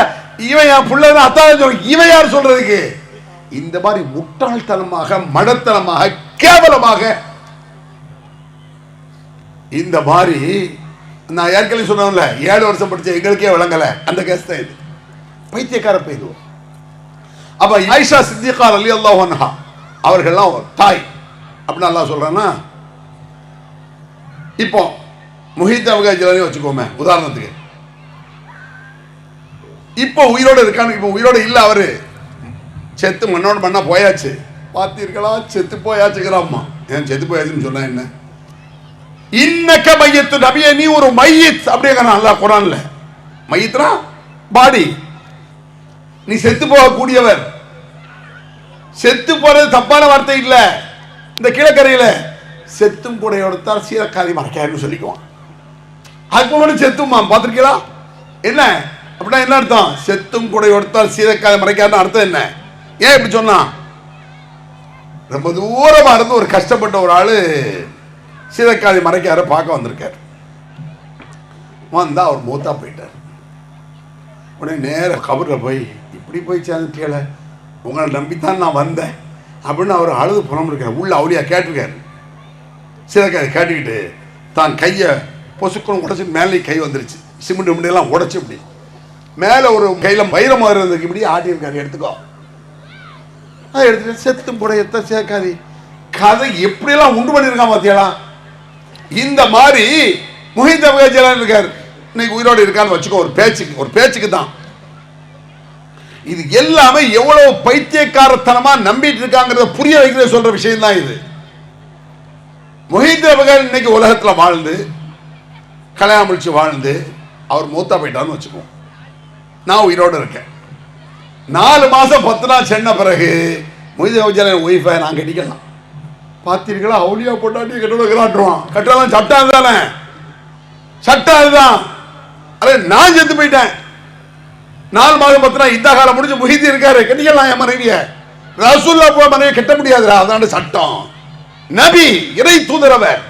Speaker 1: இவன் என் புள்ள அத்தா. இவன் யார் சொல்றதுக்கு? இந்த மாதிரி முட்டாள்தனமாக, மடத்தனமாக, கேவலமாக இந்த மாதிரி நான் ஏற்கனவே சொன்னேன்ல, 7 வருஷம் படிச்ச எங்களுக்கே விளங்கல அந்த கேஸ் தான் இது. பைத்தியக்கார பெய்துவோம். அப்ப ஆயிஷா சித்திகா ரலியல்லாஹு அன்ஹா அவர்கள்லாம் தாய் அப்படின்னு அல்லாஹ் சொல்றான்னா, இப்போ முஹிதீன் அப்துல் காதிர் ஜிலானி வச்சுக்கோமே உதாரணத்துக்கு. இப்போ உயிரோடு இருக்கான்னு. இப்போ உயிரோடு இல்லை, அவரு செத்து மண்ணோட மண்ணா போயாச்சு. பார்த்தீர்களா, செத்து போயாச்சுக்கிறாம்மா. ஏன் செத்து போயாச்சுன்னு சொன்னா என்ன? இன்னக்க மையத்து நபியே, நீ ஒரு மையத் அப்படிங்கிறான் அல்லாஹ் குர்ஆன்ல. மையத்னா பாடி, நீ செத்து போகக்கூடியவர். செத்து போறது தப்பான வார்த்தை இல்ல. இந்த கீழக்கரையில செத்தும் கூட எடுத்தால் சீரக்காதி மறைக்காருன்னு சொல்லிக்குவான். அதுக்கு முன்னாடி செத்துமா பார்த்துருக்கீங்களா? என்ன அப்படின்னா என்ன அர்த்தம்? செத்தும் கூட எடுத்தால் சீரக்காதி மறைக்காருன்னு அர்த்தம் என்ன? ஏன் இப்படி சொன்னா? ரொம்ப தூரமா இருந்து ஒரு கஷ்டப்பட்ட ஒரு ஆளு சீரக்காதி மறைக்கார பார்க்க வந்திருக்காரு. வந்தா அவர் மூத்தா போயிட்டார். உடனே நேர கபரில் போய் இப்படி போய் சேர்ந்து கேள, உங்களை நம்பித்தான் நான் வந்தேன் அப்படின்னு அவர் அழுது புறம் இருக்கார். உள்ள அவளியா கேட்டிருக்காரு. சீரக்காதி கேட்டுக்கிட்டு தான் கையை பொசுக்கணும் உடச்சிட்டு மேலே கை வந்துருச்சு. சிமெண்ட் முடியெல்லாம் உடச்சி இப்படி மேலே ஒரு கையில் வைரமாக இருந்ததுக்கு இப்படி ஆட்டியிருக்காரு. எடுத்துக்கோ. அதை எடுத்துட்டு செத்தும் கூட எத்த சேர்க்காதி கதை எப்படியெல்லாம் உண்டு பண்ணியிருக்கான் பார்த்தியாளா? இந்த மாதிரி முஹித் அப்துல் ஜலான் இருக்கார். இன்னைக்கு உயிரோடு இருக்கான்னு வச்சுக்கோ, ஒரு பேச்சுக்கு தான். இது எல்லாமே எவ்வளவு பைத்தியக்காரத்தனமா நம்பிட்டு இருக்காங்கிறத புரிய வைக்கிற சொல்ற விஷயம் தான் இது. முஹித் அப்துல் இன்னைக்கு உலகத்தில் வாழ்ந்து கல்யாணம் முடிச்சு வாழ்ந்து அவர் மூத்தா போயிட்டான்னு வச்சுக்கோ. நான் உயிரோடு இருக்கேன். 4 மாசம் 10 நாள் சென்ன பிறகு முஹித் அப்துல் ஜலான் ஒய்ஃபை நான் கட்டிக்கலாம். பார்த்தீர்களா, அவுலியா போட்டாட்டி கட்டுவான். கட்டலாம் சட்டம் தானே, சட்டம் அதுதான். அதே நான் செத்து போயிட்டேன். 4 மாதம் 10 நாள் இந்த காலம் முடிஞ்சு முஹித் இருக்காரு, கட்டிக்கலாம் என் மனைவிய. ரசூலுல்லாஹ் போல மனைவி கட்ட முடியாதுடா, அதான சட்டம். நபி இறை தூதர். அவர்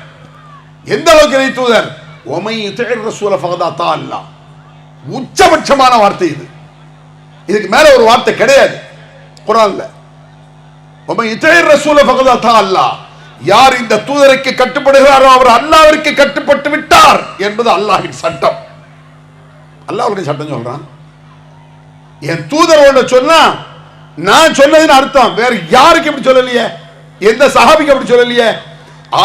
Speaker 1: எந்த அளவுக்கு இறை தூதர்? ஒமை யுதீர் ரசூல ஃபகத் அத்தா அல்லாஹ். உச்சபட்சமான வார்த்தை இது. இதுக்கு மேல ஒரு வார்த்தை கிடையாது குர்ஆன்ல. ஒமை யுதீர் ரசூல ஃபகத் அத்தா அல்லாஹ். யார் இந்த தூதருக்கு கட்டுப்படுகிறாரோ அவர் அல்லாஹ்விற்கு கட்டுப்பட்டு விட்டார் என்பது அல்லாஹ்வின் சட்டம். அல்லாஹ்வுடைய சட்டம் சொல்றான். என் தூதரோட சொன்னா நான் சொன்னதுன்னு அர்த்தம். வேற யாருக்கு இப்படி சொல்லலையே, எந்த சஹாபிக்கு அப்படி சொல்லலையே.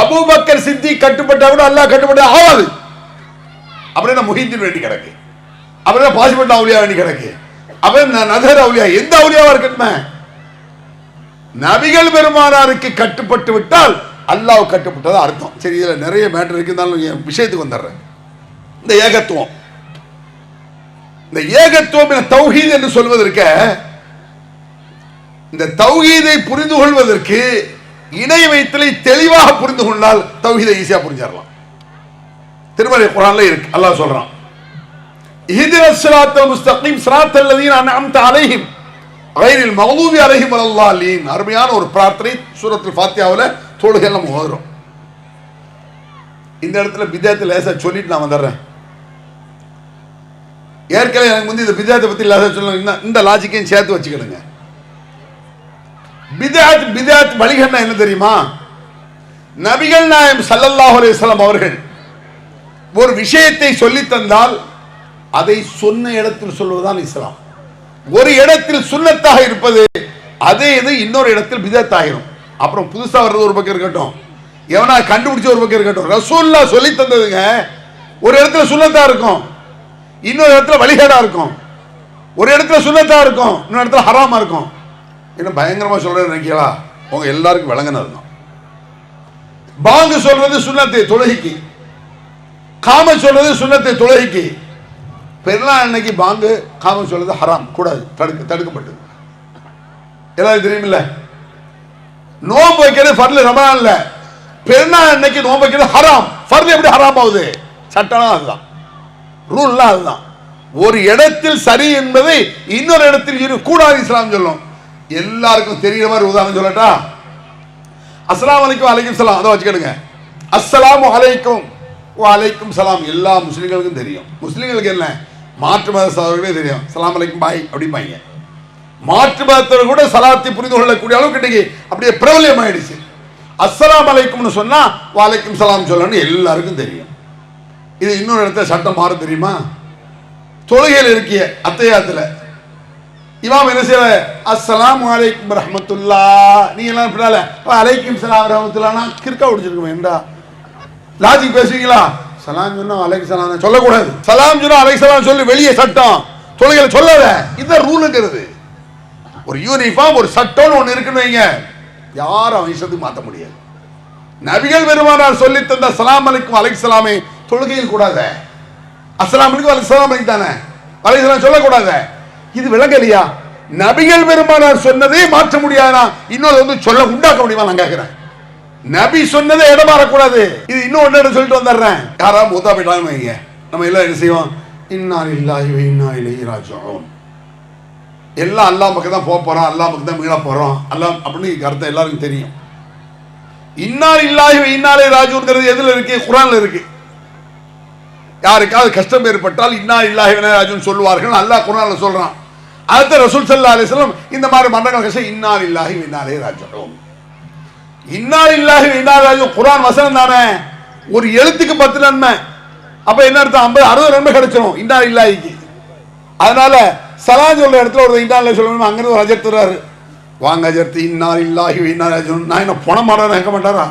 Speaker 1: அபூபக்கர் சித்திக் கட்டுப்பட்டா கூட அல்லாஹ் கட்டுப்பட்ட ஆகாது. அப்படின்னா முஹித்தின் வேண்டி கிடக்கு, அப்படின்னா பாசிப்பட்ட அவுலியா வேண்டி கிடக்கு, அவன் நதர் அவுலியா எந்த அவுலியாவா இருக்கட்டுமே. நபிகள் பெருமானாருக்கு கட்டுப்பட்டு விட்டால் அல்லாஹ் கட்டுப்பட்டதா அர்த்தம். சரி, இதுல நிறைய மேட்டர் இருக்குந்தாலும் விஷயத்துக்கு வந்துடுறேன். இந்த ஏகத்துவம், இந்த ஏகத்துவம் தௌஹீத் என்று சொல்வதற்க, இந்த தௌஹீதை புரிந்து கொள்வதற்கு இணை வைத்தலை தெளிவாக புரிந்து கொண்டால் தௌஹீதை ஈஸியா புரிஞ்சிடலாம். திருமறை குர்ஆன்ல இருக்கு. அல்லாஹ் சொல்றான், இஹ்தினஸ் ஸிராத்தல் முஸ்தகீம் ஸிராத்தல் லதீன அன்அம்த அலைஹிம் கைரில் மக்தூபி அலைஹிம் வலல்லாலீன். அருமையான ஒரு பிரார்த்தனை சூரத்துல் ஃபாத்திஹாவுல தொழுகையில நம்ம ஓதுறோம். இந்த இடத்துல பிதாத்தை லேசா சொல்லிட்டு நான் வந்துடுறேன். ஏற்கனவே எனக்கு வந்து இந்த பிதாத்தை பத்தி லேசா சொல்லணும். இந்த லாஜிக்கையும் சேர்த்து வச்சுக்கிடுங்க. பிதாத் வழிகள்னா என்ன தெரியுமா? நபிகள் நாயகம் ஸல்லல்லாஹு அலைஹி வஸல்லம் அவர்கள் ஒரு விஷயத்தை சொல்லி தந்தால் அதை சொன்ன இடத்தில் சொல்வதுதான் இஸ்லாம். ஒரு இடத்தில் சுன்னத்தாக இருப்பது அதே இது இன்னொரு இடத்தில் பிதத் ஆகிரும். அப்புறம் புதுசா வர்றது ஒரு பக்கம் இருக்கட்டும், எவனா கண்டுபிடிச்ச ஒரு பக்கம் இருக்கட்டும். ரசூலுல்லாஹ் சொல்லி தந்ததுங்க ஒரு இடத்துல சுன்னத்தா இருக்கும், இன்னொரு இடத்துல வழிகேடா இருக்கும். ஒரு இடத்துல சுன்னத்தா இருக்கும், இன்னொரு இடத்துல ஹராமா இருக்கும். என்ன பயங்கரமா சொல்றேன்னு நினைக்கிறா? உங்க எல்லாருக்கும் விளங்கினது தான். பாங்கு சொல்றது சுன்னத்தை தொழுகைக்கு, காம சொல்றது சுன்னத்தை தொழுகைக்கு. பெருநாள் அன்னைக்கு பாங்கு காம சொல்றது ஹராம், கூடாது, தடுக்கப்பட்டது. எல்லாரும் தெரியுமில்ல. நோம்பு வைக்கிறது ஃபர்லு ரமலான்ல, பெருநாள் அன்னைக்கு நோம்பு வைக்கிறது ஹராம். ஃபர்லு எப்படி ஹராம் ஆகுது? சட்டம் அதுதான், ரூல்லாம் அதுதான். ஒரு இடத்தில் சரி என்பதை இன்னொரு இடத்தில் கூடாது இஸ்லாம் சொல்லும். எல்லாருக்கும் தெரிகிற மாதிரி உதாரணம் சொல்லட்டா? அஸ்ஸலாமு அலைக்கும் வலைக்கும் சலாம், அதை வச்சுக்கிடுங்க. அஸ்ஸலாமு அலைக்கும் வலைக்கும் சலாம் எல்லா முஸ்லிம்களுக்கும் தெரியும். முஸ்லிம்களுக்கு என்ன, மாற்று மத சகோதரர்களே தெரியும். சலாம் அலைக்கும் பாய் அப்படிம்பாங்க. மாற்று மதத்தவர் கூட சலாத்தை புரிந்து கொள்ளக்கூடிய அளவுக்கு இன்னைக்கு அப்படியே பிரபல்யம் ஆயிடுச்சு. அஸ்ஸலாமு அலைக்கும்னு சொன்னா வலைக்கும் சலாம் சொல்லணும்னு எல்லாருக்கும் தெரியும். இது இன்னொரு இடத்துல சட்டம் மாற தெரியுமா? தொழுகையில் இருக்கிய அத்தையாத்துல இமாம் என்ன செய்யற, அஸ்ஸலாமு அலைக்கும் ரஹ்மத்துல்லாஹ், நீங்க எல்லாம் பின்னால அலைக்கும் சலாம் ரஹ்மத்துல்லாஹ்னா கிறுக்கா உடிச்சிருக்கோம். என்றா லாஜிக் பேசுவீங்களா? சலாம் சொன்னா அலைக்கும் சலாம் சொல்லக்கூடாது. சலாம் சொன்னா அலைக்கும் சலாம் சொல்லி வெளியே சட்டம். தொழுகையில சொல்லாத. இதுதான் ரூலுங்கிறது. ஒரு யூனிஃபார்ம், ஒரு சட்டம்னு ஒண்ணு இருக்குன்னு வைங்க, யாரும் அவன் இஷ்டத்துக்கு மாற்ற முடியாது. நபிகள் பெருமானார் சொல்லி தந்த அஸ்ஸலாமு அலைக்கும் அலைஹிஸ்ஸலாமை தொழுகையில் கூடாத. அஸ்ஸலாமு அலைக்கும் அலைஹிஸ்ஸலாம் தானே, அலைஹிஸ்ஸலாம் சொல்லக்கூடாத. இது விளங்கலையா? நபிகள் பெருமானார் சொன்னதே மாற்ற முடியாதா? இன்னொரு வந்து சொல்ல உண்டாக்க முடியுமா? நான் கேட்கிறேன். நபி சொன்னதை இடம் மாறக்கூடாது. இது இன்னொன்னு சொல்லிட்டு வந்துடுறேன். யாராவது மூத்தா போயிட்டாங்கன்னு வைங்க, நம்ம எல்லாம் என்ன செய்வோம்? இன்னா லில்லாஹி வ இன்னா இலைஹி ராஜிஊன். எல்லாம் அல்லாஹ் பக்கம் தான் போக போறோம், அல்லாஹ் பக்கம் தான் மீள போறோம், அல்லாஹ் அப்படின்னு கருத்தை எல்லாருக்கும் தெரியும். இன்னா லில்லாஹி வ இன்னா இலைஹி ராஜிஊன்ங்கிறது எதுல இருக்கு? குர்ஆன்ல இருக்கு. யாருக்காவது கஷ்டம் ஏற்பட்டால் இன்னா லில்லாஹி வ இன்னா இலைஹி ராஜிஊன் சொல்லுவார்கள், அல்லாஹ் குர்ஆன்ல சொல்றான். அடுத்த ரசூல் ஸல்லல்லாஹு அலைஹி வஸல்லம் இந்த மாதிரி மரணங்கள் கஷ்டம் இன்னா லில்லாஹி வ இன்னா இலைஹி ராஜிஊன். இன்னா லில்லாஹி வ இன்னா இலைஹி ராஜிஊன் குர்ஆன் வசனம் தானே, ஒரு எழுத்துக்கு 10 நன்மை. அப்ப என்ன அர்த்தம்? 50-60 நன்மை கிடைச்சிடும் இன்னா லில்லாஹிக்கு. அதனால சலாம் சொல்ற இடத்துல ஒரு இன்னா லில்லாஹி சொல்லணும். அங்கிருந்து ஒரு அஜர் தர்றாரு, வாங்க அஜர்த்தி இன்னா லில்லாஹி வ இன்னா இலைஹி ராஜிஊன். நான் என்ன பணம் மாறேன் கேட்க மாட்டாரா?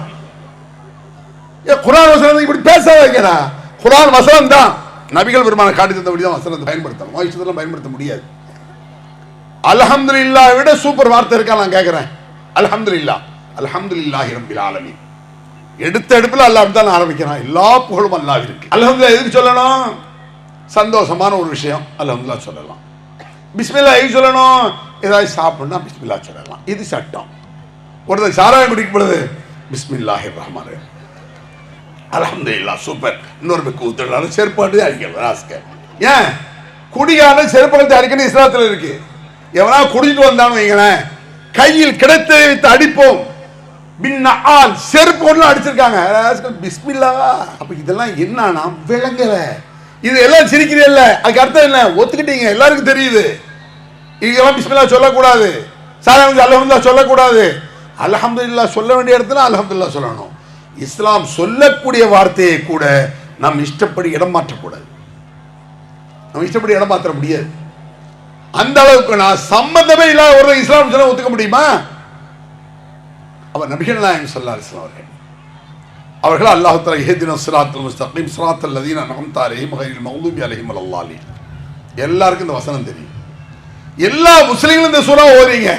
Speaker 1: குர்ஆன் வசனம் இப்படி பேச வைக்கிறா. குர்ஆன் வசனம் தான், நபிகள் பெருமானார் காட்டி தந்தபடி தான் வசனத்தை பயன்படுத்தணும். வாய்ச்சதெல்லாம் பயன்படுத்த முடியாது. அல்ஹம்துலில்லாஹ் விட சூப்பர் வார்த்தை இருக்கா? நான் கேட்கிறேன். அல்ஹம்துலில்லாஹ், அல்ஹம்துலில்லாஹி ரப்பில் ஆலமீன். எடுத்த எடுப்புல அல்லாஹ் தான் ஆரம்பிக்கிறான். எல்லா புகழும் அல்லாஹ்விற்கு. அல்ஹம்துலில்லாஹ் எதுக்கு சொல்லணும்? சந்தோஷமான ஒரு விஷயம் அல்ஹம்துலில்லாஹ் சொல்லலாம். பிஸ்மில்லாஹ் எதுக்கு சொல்லணும்? ஏதாவது சாப்பிடணும் பிஸ்மில்லாஹ் சொல்லலாம். இது சட்டம். ஒருத்தர் சாராயம் குடிக்கும் பொழுது பிஸ்மில்லாஹிர் ரஹ்மானிர் ரஹீம், அல்ஹம்துலில்லாஹ் சூப்பர். இன்னொரு பக்கம் ஊத்துறாரு, செருப்பாட்டு அடிக்கலாம். ஏன் குடிகான செருப்பகத்தை அடிக்கணும் இஸ்லாத்துல இருக்கு. எவனா குடிச்சிட்டு வந்தான்னு வைங்களேன், கையில் கிடைத்ததை வைத்து அடிப்போம். பின்னால் செருப்பு ஒண்ணு அடிச்சிருக்காங்க. பிஸ்மில்லா. அப்ப இதெல்லாம் என்னன்னா விளங்கல. இது எல்லாம் சிரிக்கிறீல்ல, அதுக்கு அர்த்தம் என்ன? ஒத்துக்கிட்டீங்க, எல்லாருக்கும் தெரியுது. இதெல்லாம் பிஸ்மில்லா சொல்லக்கூடாது, சாதாரண அல்ஹம்துலில்லாஹ் சொல்லக்கூடாது. அல்ஹம்துலில்லாஹ் சொல்ல வேண்டிய இடத்துல அல்ஹம்துலில்லாஹ் சொல்லணும். இஸ்லாம் சொல்லக்கூடிய வார்த்தையை கூட நாம் இஷ்டப்படி இடம் மாற்றக்கூடாது. நம்ம இஷ்டப்படி இடம் மாற்ற முடியாது. அந்த அளவுக்கு நான் சம்பந்தமே இல்லாத ஒரு இஸ்லாம் சொல்ல ஒத்துக்க முடியுமா? அவர் நபிகள் நாயகம் ஸல்லல்லாஹு அலைஹி வஸல்லம் அவர்கள் அல்லாஹ் தஆலா இஹ்தினஸ் ஸிராத்தல் முஸ்தகீம் ஸிராத்தல் லதீன அன்அம்த அலைஹிம் கைரில் மக்தூபி அலைஹிம் வலல்லாலின். எல்லாருக்கும் இந்த வசனம் தெரியும். எல்லா முஸ்லிம்களும் இந்த சூரா ஓதுறீங்க.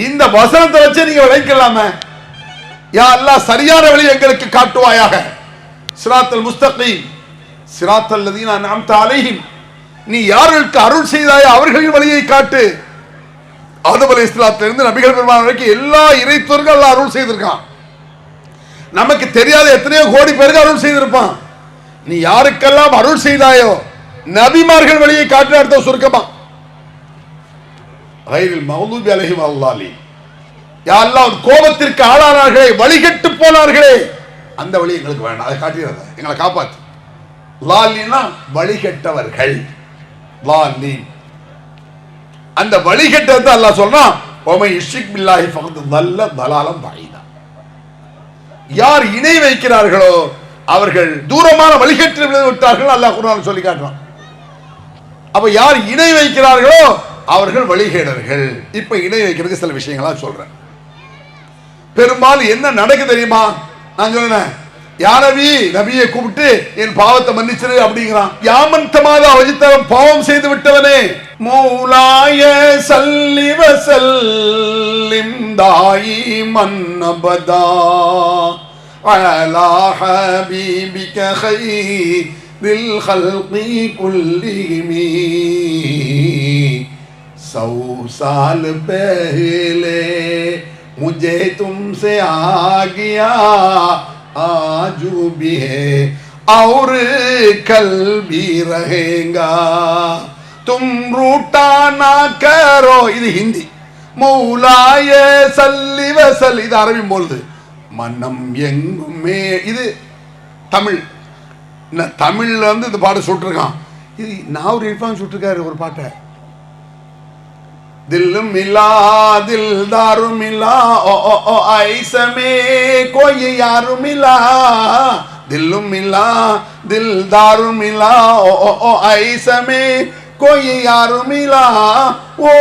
Speaker 1: இந்த வசனத்தை வச்சு நீங்க விளக்கலாமே. யா அல்லாஹ் சரியான வழி எங்களுக்கு காட்டுவாயாக. ஸிராத்தல் முஸ்தகீம் ஸிராத்தல் லதீன அன்அம்த அலைஹிம், நீ யாருக்கு அருள் செய்தாயோ அவர்களின் வழியை காட்டு. ஆதம் அலைஹிஸ்ஸலாத்திலிருந்து நபிகள் பெருமானார் வரைக்கும் எல்லா இறைத்தோர்களுக்கும் அல்லாஹ் அருள் செய்திருக்கான். நமக்கு தெரியாத எத்தனையோ கோடி பேருக்கு அருள் செய்திருப்பான். நீ யாருக்கெல்லாம் அருள் செய்தாயோ நபிமார்கள் வழியை காட்டு. அர்த்தம் சுருக்கமா, கைரில் மக்தூபி அலைஹிம் வலல்லாலின். யா அல்லாஹ் கோபத்திற்கு ஆளானார்களே, வழிகட்டு போனார்களே, அந்த வழி எங்களுக்கு வேண்டாம், அதை காட்டிடாத, எங்களை காப்பாத்து. லாலினா வழிகட்டவர்கள், லாலின் அந்த வழிகட்டத்தை அல்லாஹ் சொல்றான். ஓமை இஷ்ரிக் பில்லாஹி ஃபகத் தல்ல தலாலம் பஈதா. யார் இணை வைக்கிறார்களோ அவர்கள் தூரமான வழிகேட்டில் விழுந்து விட்டார்கள். அல்லாஹ் குர்ஆனில் சொல்லி காட்டுறான். அப்ப யார் இணை வைக்கிறார்களோ அவர்கள் வழிகேடர்கள். இப்ப இணை வைக்கிறதுக்கு சில விஷயங்களா சொல்றேன். பெரும்பாலும் என்ன நடக்கு தெரியுமா? நான் சொல்றேன், யா நபி, நபியை கூப்பிட்டு என் பாவத்தை மன்னிச்சிரு அப்படிங்கிறான். யாமன் தமாத அவஜித்தரம், பாவம் செய்து விட்டவனே, மௌலாய ஸல்லி வ ஸல்லிம் தாயிமன் அபதா அலா ஹபீபிக கைரில் ஹல்கி குல்லிஹிம். 100 साल पहले मुझे तुमसे आ गया, आज भी है और कल भी रहेगा, तुम रूठा ना करो. இது ஹிந்தி. மௌலாய ஸல்லி வ ஸல், இது அரபி போலுது. மனம் எங்குமே, இது தமிழ். தமிழ்ல வந்து இந்த பாட்டு சுட்டிருக்கான். இது நாவூர் இர்ஃபான் சுட்டிருக்காரு ஒரு பாட்டை. दिल मिला दिलदार मिला ओ ओ ओ ऐसे में कोई यार मिला, दिल मिला दिलदार मिला ओ ओ ओ ऐसे में कोई यार मिला, ओ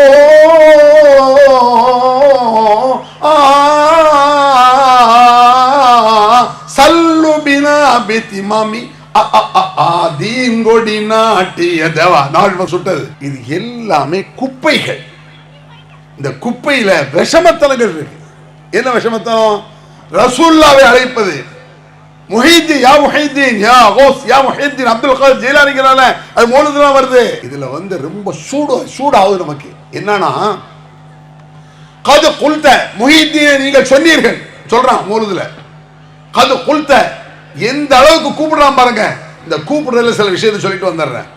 Speaker 1: सल्लु बिना बितिमामी தீங்கொடி நாட்டிய தேவா நாள் சுட்டது. இது எல்லாமே குப்பைகள். இந்த குப்பையில விஷமத்தனங்கள் இருக்கு. என்ன விஷமத்தனம்? ரசூலுல்லாஹ்வை அழைப்பது. முஹிதீன் யா முஹிதீன் யா கௌஸ் யா முஹிதீன் அப்துல் காதர் ஜீலானிங்கறால அது மௌலூதுல வருது. இதுல ரொம்ப சூடாகுது நமக்கு. என்னன்னா கது குல்த முஹிதீன் நீங்கள் சொன்னீர்கள் சொல்றான் மௌலூதுல. கது குல்த எந்த அளவுக்கு கூப்பிடுறான் பாருங்க. இந்த கூப்பிடுறதுல சில விஷயத்தை சொல்லிட்டு வந்துடுறேன்.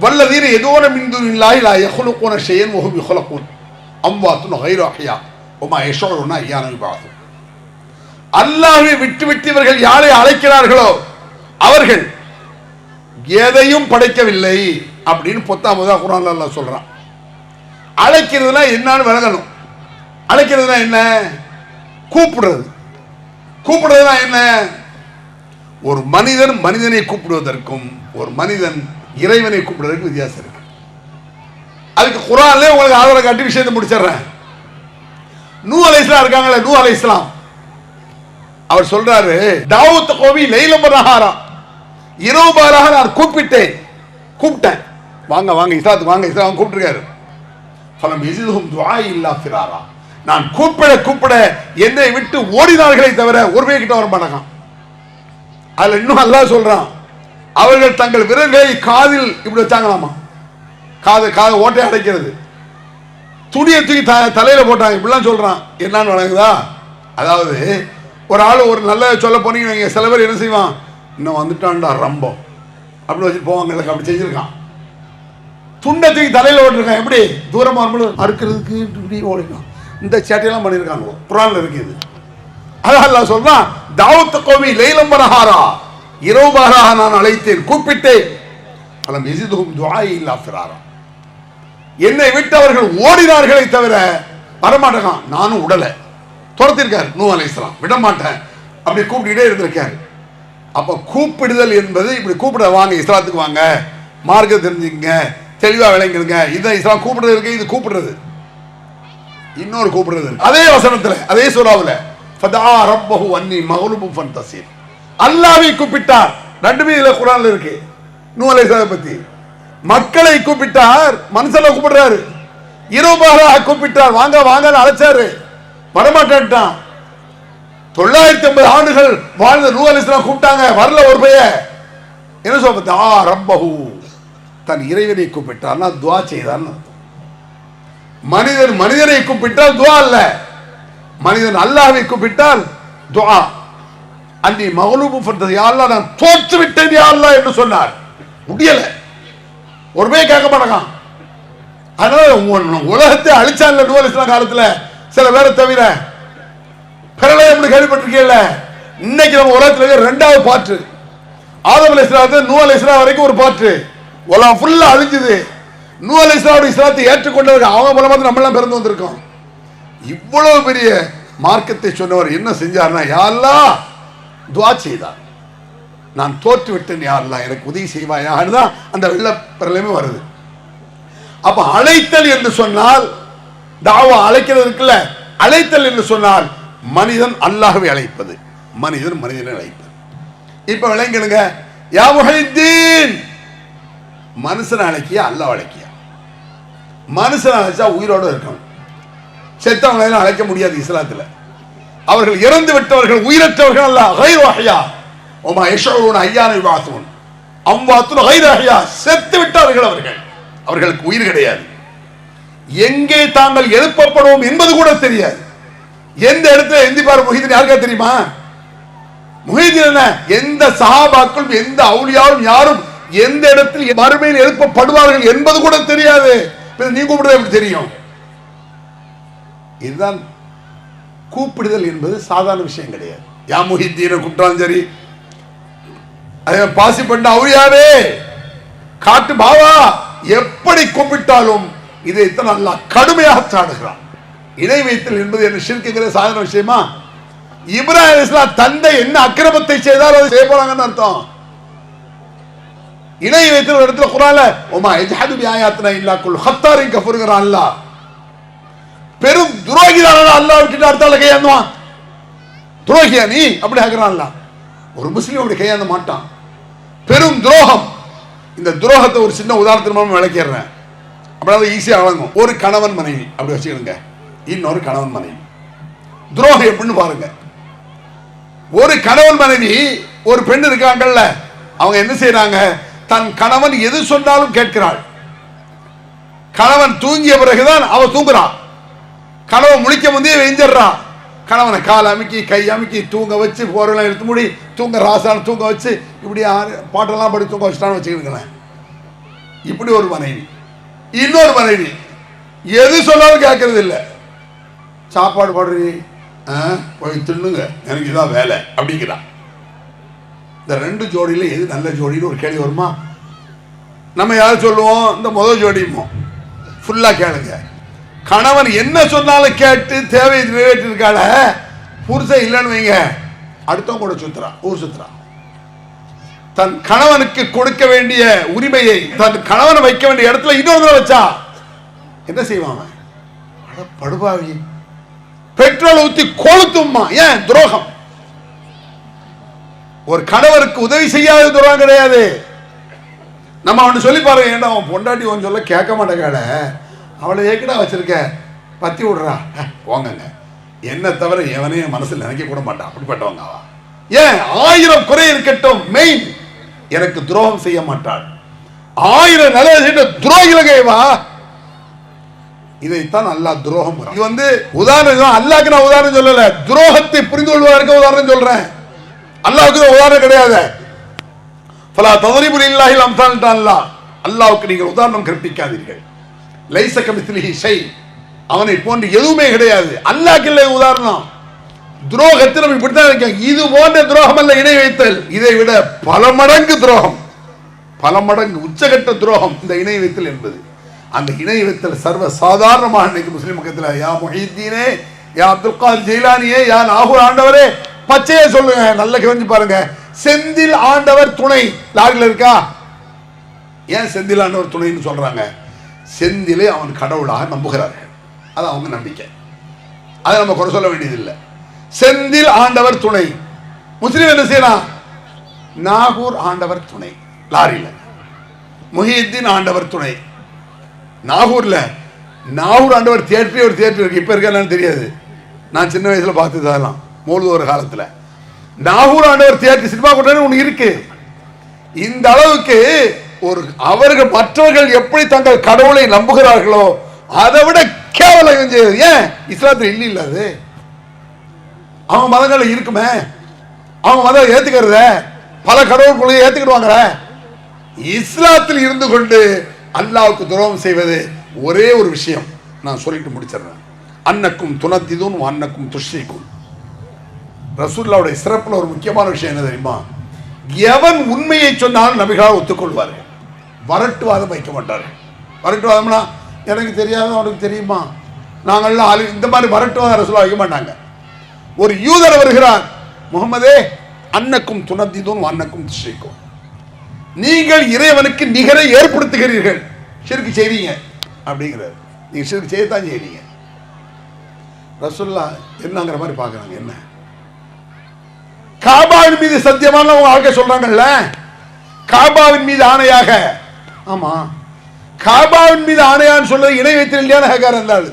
Speaker 1: வல்லதீன யதுன மின் துனில்லாஹி லா யഖ்லுகுன ஷையன் வஹும் யഖ்லுகுன் அம்வாத்துன் கைரு அஹ்யா வமா யஷூருன அய்யான யுபஅது. அல்லாஹ்வை விட்டு இவர்கள் யாரை அழைக்கிறார்களோ அவர்கள் எதையும் படைக்கவில்லை அப்படின்னு 19 குர்ஆன்ல அல்லாஹ் சொல்றான். அழைக்கிறதுனா என்னன்னு விளங்கணும். அழைக்கிறதுனா என்ன? கூப்பிடுறது. கூப்பிடுறதுனா என்ன? ஒரு மனிதன் மனிதனை கூப்பிடுவதற்கும் ஒரு மனிதன் இறைவனை கூப்பிடுவதற்கு வித்தியாசம் இருக்கு. அதுக்கு குர்ஆன்லயே உங்களுக்கு ஆதாரம் காட்டி விஷயத்தை முடிச்சிடுறேன். நூஹ் அலைஹிஸ்ஸலாம் இருக்காங்களே, நூஹ் அலைஹிஸ்ஸலாம் அவர் சொல்றாரு, தாவூத் கோவி லைலம் நஹாரா இரவு பகலாக நான் கூப்பிட்டேன் வாங்க வாங்க இஸ்லாத்துக்கு வாங்க இஸ்லாம் கூப்பிட்டுருக்காரு. ஃபலம் யஸிதுஹும் துஆஇ இல்லா ஃபிராரா. நான் கூப்பிட என்னை விட்டு ஓடினார்களை தவிர ஒரு பேர் கிட்ட வர மாட்டாங்க. அதுல இன்னும் அல்லாஹ் சொல்றான், அவர்கள் தங்கள் விரல்களை காதில் இப்படி வச்சாங்களாமா. காது ஓட்டை அடைக்கிறது. துணியை தூக்கி தலையில போட்டாங்க. இப்படிலாம் சொல்றான். என்னன்னு வழங்குதா? அதாவது ஒரு ஆள் ஒரு நல்ல சொல்ல போனீங்க, சில பேர் என்ன செய்வான், இன்னும் வந்துட்டான்டா ரம்பம் அப்படி வச்சுட்டு போவாங்க. அப்படி செஞ்சிருக்கான். துண்டை தூக்கி தலையில ஓட்டிருக்கான். எப்படி தூரமா வரும்போது அறுக்கிறதுக்கு இப்படி ஓடிக்கலாம். இந்த சேட்டையெல்லாம் பண்ணியிருக்காங்க. குர்ஆன்ல இருக்குது. அதான் அல்லாஹ் சொல்றான், தாவூத் கௌமி லைலம் நஹாரா இரவு பகலாக நான் அழைத்தேன் கூப்பிட்டேன். ஃபலம் யஸிதுஹும் துஆஇ இல்லா ஃபிராரா. என்னை விட்டு அவர்கள் ஓடினார்களை தவிர வரமாட்டாங்க. நானும் உடல துரத்திருக்காரு நூஹ் அலைஹிஸ்ஸலாம். விட மாட்டேன் அப்படி கூப்பிட்டுட்டே இருந்திருக்காரு. அப்ப கூப்பிடுதல் என்பது இப்படி கூப்பிட வாங்க இஸ்லாத்துக்கு வாங்க, மார்க்கம் தெரிஞ்சுங்க, தெளிவா விளங்குங்க. இதுதான் இஸ்லாம் கூப்பிடுறது இருக்கு. இது கூப்பிடுறது. இன்னொரு கூப்பிடுறது அதே வசனத்துல அதே சூராவுல ஃபதா ரப்பஹு அன்னி மக்லூபுன் ஃபன்தஸிர். அல்லாஹ்வை கூப்பிட்டார். ரெண்டுமே இதுல குர்ஆன்ல இருக்கு. நூஹ் அலைஹிஸ்ஸலாம் பத்தி மக்களை கூப்பிட்டார், மனுஷனை கூப்பிடுறாரு. இரவு பகலாக கூப்பிட்டார், வாங்க வாங்கன்னு அழைச்சாரு, வரமாட்டான். 950 ஆண்டுகள் வாழ்ந்த நூஹ் அலைஹிஸ்ஸலாம் கூப்பிட்டாங்க, வரல ஒரு பையன். என்ன சொல்றது? ரப்பஹு தன் இறைவனை கூப்பிட்டார்னா துஆ செய்தார்னு. மனிதன் மனிதனை கூப்பிட்டால் துஆ அல்ல, மனிதன் அல்லாஹ்வை கூப்பிட்டால் துஆ. அன்னி மக்லூபுன் ஃபன்தஸிர். யா அல்லாஹ் நான் தோற்று விட்டேன் யா அல்லாஹ் என்று சொன்னார். முடியல, ஒருமே கேட்க மாட்டாங்க. அதனால உலகத்தை அழிச்சான்ல நூஹ் அலைஹிஸ்ஸலாம் காலத்துல சில பேரை தவிர. பிரளயம் கேள்விப்பட்டிருக்கீங்கல்ல? இன்னைக்கு நம்ம உலகத்துல ரெண்டாவது பாட்டு. ஆதம் அலைஹிஸ்ஸலாம் நூஹ் அலைஹிஸ்ஸலாம் வரைக்கும் ஒரு பாட்டு. உலகம் ஃபுல்லா அழிஞ்சுது. நூஹ் அலைஹிஸ்ஸலாம் இஸ்லாத்தை ஏற்றுக்கொண்டவர்கள் அவங்க மூலமா நம்ம எல்லாம் பிறந்து வந்திருக்கோம். இவ்வளவு பெரிய மார்க்கத்தை சொன்னவர் என்ன செஞ்சார்னா, யா அல்லாஹ் துஆ செய்தார். நான் தோற்று விட்டேன் யா அல்லாஹ் எனக்கு உதவி செய்வாயான்னு தான் அந்த வெள்ள பிரளயமே வருது. அப்ப அழைத்தல் என்று சொன்னால் தாவா அழைக்கிறது இருக்குல்ல, அழைத்தல் என்று சொன்னால் மனிதன் அல்லாஹ்வை அழைப்பது, மனிதன் மனிதனை அழைப்பது. இப்ப விளங்கிடுங்க, யா முஹிதீன் மனுஷனை அழைக்கியா அல்லாஹ் அழைக்கியா? மனுஷனை அழைச்சா உயிரோடு இருக்கணும். செத்தவங்களை அழைக்க முடியாது இஸ்லாத்துல. அவர்கள் இறந்து விட்டவர்கள், உயிரற்றவர்கள் அல்ல. கைரு அஹ்யா வமா யஷூருன அய்யான யுபஅஸூன் அம்வாத்துன் கைரு அஹ்யா. செத்து விட்டார்கள் அவர்கள், அவர்களுக்கு உயிர் கிடையாது. எங்கே தாங்கள் எழுப்பப்படுவோம் என்பது கூட தெரியாது. எந்த இடத்துல எந்திப்பார் முஹிதீன் யாருக்கா தெரியுமா? முஹிதீன் என்ன, எந்த சஹாபாக்களும் எந்த அவுலியாவும் யாரும் எந்த இடத்தில் மறுமையில் எழுப்பப்படுவார்கள் என்பது கூட தெரியாது. நீ கூப்பிடுறது எப்படி தெரியும்? இதுதான் கூப்பிடுதல் என்பது சாதாரண விஷயம் கிடையாது. யா முஹிதீனை கூப்பிட்டாலும் சரி, அதே பாசி பண்ண அவுலியாவே காட்டு பாவா எப்படி கூப்பிட்டாலும் இதை இத்தனை அல்லாஹ் கடுமையாக சாடுகிறான். இணை வைத்தல் என்பது என்ன ஷிர்க்குங்கிற சாதாரண விஷயமா? இப்ராஹிம் அலைஹிஸ்ஸலாம் தந்தை என்ன அக்கிரமத்தை செய்தால் அதை செய்ய போறாங்கன்னு அர்த்தம். இணை வைத்தல் ஒரு இடத்துல குர்ஆன்ல வமா யஜ்ஹது பிஆயாத்தினா இல்லா குல் ஹத்தாரின் கஃபர்ங்கறான் அல்லாஹ். பெரும் துரோகிதான அல்லாஹ் விட்டுட்டு அடுத்தால கையாந்துவான். துரோகியா நீ அப்படி ஆக்குறான் அல்லாஹ். ஒரு முஸ்லீம் அப்படி கையாண்ட மாட்டான். பெரும் துரோகம். இந்த துரோகத்தை ஒரு சின்ன உதாரணத்தின் மூலம் விளக்கிடுறேன், அப்படின்னா ஈஸியாக வழங்கும். ஒரு கணவன் மனைவி அப்படி வச்சுக்கிடுங்க, இன்னொரு கணவன் மனைவி. துரோகம் எப்படின்னு பாருங்க. ஒரு கணவன் மனைவி, ஒரு பெண் இருக்காங்கல்ல, அவங்க என்ன செய்யறாங்க, தன் கணவன் எது சொன்னாலும் கேட்கிறாள். கணவன் தூங்கிய பிறகுதான் அவ தூங்குறான். கணவன் முழிக்க முந்தைய வெஞ்சிடறான். கணவனை கால் அமுக்கி கை அமுக்கி தூங்க வச்சு, போரெல்லாம் எடுத்து மூடி தூங்க ராசான தூங்க வச்சு, இப்படி பாட்டெல்லாம் படி தூங்க வச்சுட்டான்னு வச்சுக்கிடுங்களேன். இப்படி ஒரு மனைவி. இன்னொரு மனைவி எது சொன்னாலும் கேட்கறது இல்லை. சாப்பாடு போடுறீ, போய் தின்னுங்க, எனக்கு இதான் வேலை அப்படிங்கிறான். இந்த ரெண்டு ஜோடியில எது நல்ல ஜோடின்னு ஒரு கேள்வி வருமா? நம்ம யாரும் சொல்லுவோம், இந்த முதல் ஜோடிமோ. ஃபுல்லா கேளுங்க. கணவன் என்ன சொன்னாலும் கேட்டு தேவையை நிறைவேற்றிருக்கால, புருஷன் இல்லைன்னு வைங்க, அடுத்தவங்க கூட சுத்துறான், ஊர் சுத்துறான். தன் கணவனுக்கு கொடுக்க வேண்டிய உரிமையை தன் கணவனை வைக்க வேண்டிய இடத்துல இன்னொரு வச்சா என்ன செய்வாங்க? படுபாவி, பெட்ரோல் ஊத்தி கொளுத்தும்மா. ஏன்? துரோகம். ஒரு கணவருக்கு உதவி செய்யாத துரோகம் கிடையாது. நம்ம அவனு சொல்லி பாருங்க, ஏன்டா அவன் பொண்டாட்டி ஒன்று சொல்ல கேட்க மாட்டேங்காட, அவளை ஏக்கிடா வச்சிருக்க, பத்தி விடுறா, போங்கங்க. என்ன தவிர எவனையும் மனசில் நினைக்க கூட மாட்டான். அப்படிப்பட்டவங்க அவ. ஏன்? 1000 குறை இருக்கட்டும், மெயின் எனக்கு துரோகம் செய்ய மாட்டாள். 1000 நல்ல துரோகிலகைவா. இதைத்தான் அல்லாஹ் துரோகம். இது வந்து உதாரணம், அல்லாஹ்க்கு நான் உதாரணம் சொல்லல, துரோகத்தை புரிந்து கொள்வதற்கு உதாரணம் சொல்றேன். அல்லாஹ்வுக்கு உதாரணம் கிடையாது. ஃபலா தத்ரிபு லில்லாஹில் அம்சால் அல்லாஹ், அல்லாஹ்வுக்கு நீங்கள் உதாரணம் கற்பிக்காதீர்கள். லைஸ கமிஸ்லிஹி ஷை, அவனை போன்று எதுவுமே கிடையாது. அல்லாஹ்க்கு இல்லை உதாரணம். துரோகத்தில் நம்ம இப்படித்தான் இருக்காங்க. இது போன்ற துரோகம் அல்ல இணை வைத்தல், இதை விட பல மடங்கு துரோகம், பல மடங்கு உச்சகட்ட துரோகம் இந்த இணை வைத்தல் என்பது. அந்த இணை வைத்தல் சர்வ சாதாரணமாக இன்னைக்கு முஸ்லிம் பக்கத்தில், யா முஹித்தீனே, யா அப்துல் காதிர் ஜெயிலானியே, யா நாகூர் ஆண்டவரே, பச்சையே சொல்லுங்க, நல்ல கவனிச்சு பாருங்க. செந்தில் ஆண்டவர் துணை லாரில் இருக்கா? ஏன் செந்தில் ஆண்டவர் துணைன்னு சொல்றாங்க? செந்திலே அவன் கடவுளாக நம்புகிறார்கள், அது அவங்க நம்பிக்கை, அதை நம்ம குறை சொல்ல வேண்டியதில்லை. செந்தில் ஆண்டவர் துணை. முஸ்லிம் என்ன செய்யலாம்? நாகூர் ஆண்டவர் துணை லாரியில, முஹித்தீன் ஆண்டவர் துணை நாகூர்ல. நாகூர் ஆண்டவர் தியேட்டரே ஒரு தியேட்டர் இருக்கு, இப்ப இருக்கான்னு தெரியாது, நான் சின்ன வயசுல பார்த்ததெல்லாம் மூழ்கு ஒரு காலத்துல. நாகூர் ஆண்டவர் தியேட்டர் சினிமா கூட்டம் ஒன்று இருக்கு. இந்த அளவுக்கு ஒரு அவர்கள் மற்றவர்கள் எப்படி தங்கள் கடவுளை நம்புகிறார்களோ அதை விட கேவலம் செய்யுது. ஏன்? இஸ்லாத்தில் இல்லை, இல்ல அது அவங்க மதங்கள் இருக்குமே, அவங்க மதம் ஏத்துக்கிறத பல கடவுள்களை ஏத்துக்கிடுவாங்க. இஸ்லாத்தில் இருந்து கொண்டு அல்லாஹ்வுக்கு துரோகம் செய்வது ஒரே ஒரு விஷயம், நான் சொல்லிட்டு முடிச்சிடுறேன். அன்னக்கும் துனத்திதுன் அன்னக்கும் துஷ்ரிக்கும். ரசூலுல்லாஹ்வுடைய சிறப்புல ஒரு முக்கியமான விஷயம் என்ன தெரியுமா? எவன் உண்மையை சொன்னாலும் நபிகளால் ஒத்துக்கொள்வார்கள், வரட்டுவாதம் வைக்க மாட்டார்கள். வரட்டுவாதம்னா எனக்கு தெரியாத அவனுக்கு தெரியுமா, நாங்கள்லாம் இந்த மாதிரி வரட்டுவாதம் ரசூலுல்லாஹ் வைக்க மாட்டாங்க. ஒரு யூதர் வருகிறார், முகமதே அன்னக்கும் துனத்திதுன் அன்னக்கும் துஷ்ரிக்கும், நீங்கள் இறைவனுக்கு நிகரை ஏற்படுத்துகிறீர்கள், ஷிர்க் செய்றீங்க அப்படிங்கிறார். நீங்க ஷிர்க் செய்யத்தான் செய்றீங்க. ரசூலுல்லாஹ் என்னங்கிற மாதிரி பார்க்கறாங்க. என்ன? காபாவின் மீது சத்தியமான ஆக சொல்றாங்கல்ல, காபாவின் மீது ஆணையாக. ஆமா, காபாவின் மீது ஆணையான்னு சொல்றது இணை வைத்தல் இல்லையான இருந்தால்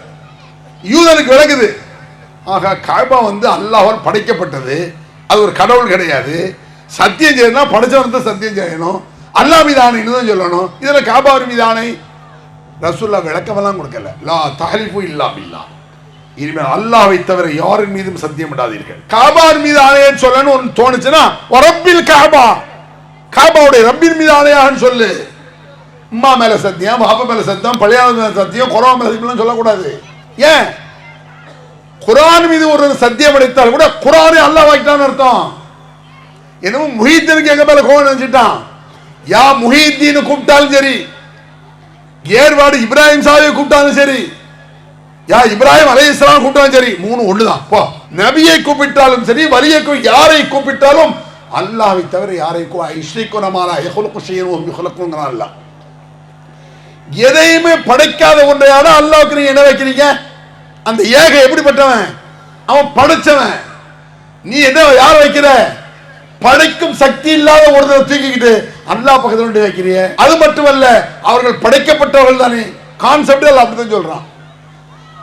Speaker 1: யூதனுக்கு விளக்குது. ஆக காபா வந்து அல்லாஹ்வால் படைக்கப்பட்டது, அது ஒரு கடவுள் கிடையாது. சத்தியம் செய்யணும், படைச்சவன் சத்தியம் செய்யணும், அல்லாஹ் மீது ஆணைன்னு தான் சொல்லணும். இதுல காபாவின் மீது ஆணை ரசூலுல்லாஹ் விளக்கமெல்லாம் கொடுக்கல. லா தஹலிஃபு இல்லா பில்லாஹ், இனிமேல் அல்லாஹ்வை தவிர யாரின் மீதும் சத்தியம் விடாதீர்கள். காபாவின் மீது ஆணையன்னு சொல்லணும்னு தோணுச்சுன்னா ரப்பில் காபா, காபாவுடைய ரப்பின் மீது ஆணையான்னு சொல்லு. அம்மா மேல சத்தியம், பாப்பா மேல சத்தியம், பழையாத மேல சத்தியம், குர்ஆன் மேல சத்தியம் சொல்லக்கூடாது. ஏன்? குர்ஆன் மீது ஒரு சத்தியம் அடைத்தால் கூட குர்ஆனை அல்லாஹ் வாக்கிட்டான்னு அர்த்தம். என்னமோ முஹித்தீனுக்கு எங்க மேல கோவம் நினைச்சிட்டான். யா முஹித்தீன் கூப்பிட்டாலும் சரி, ஏர்வாடு இப்ராஹிம் சாஹிபை கூப்பிட்டாலும் சரி, யா இப்ராஹிம் அலைஹிஸ்ஸலாம் கூப்பிட்டாலும் சரி, மூணு ஒண்ணுதான். போ, நபியை கூப்பிட்டாலும் சரி, வலியை யாரை கூப்பிட்டாலும் அல்லாஹ்வை தவிர யாரை அல்லாஹ் எதையுமே படைக்காத ஒன்றையான அல்லாஹ்வுக்கு நீங்க என்ன வைக்கிறீங்க? அந்த ஏக எப்படிப்பட்டவன்? அவன் படைச்சவன். நீ என்ன யார் வைக்கிற? படைக்கும் சக்தி இல்லாத ஒருத்தரை தூக்கிக்கிட்டு அல்லாஹ் பக்கத்துல வைக்கிறிய. அது மட்டுமல்ல, அவர்கள் படைக்கப்பட்டவர்கள் தானே. கான்செப்ட் அப்படிதான் சொல்றான்.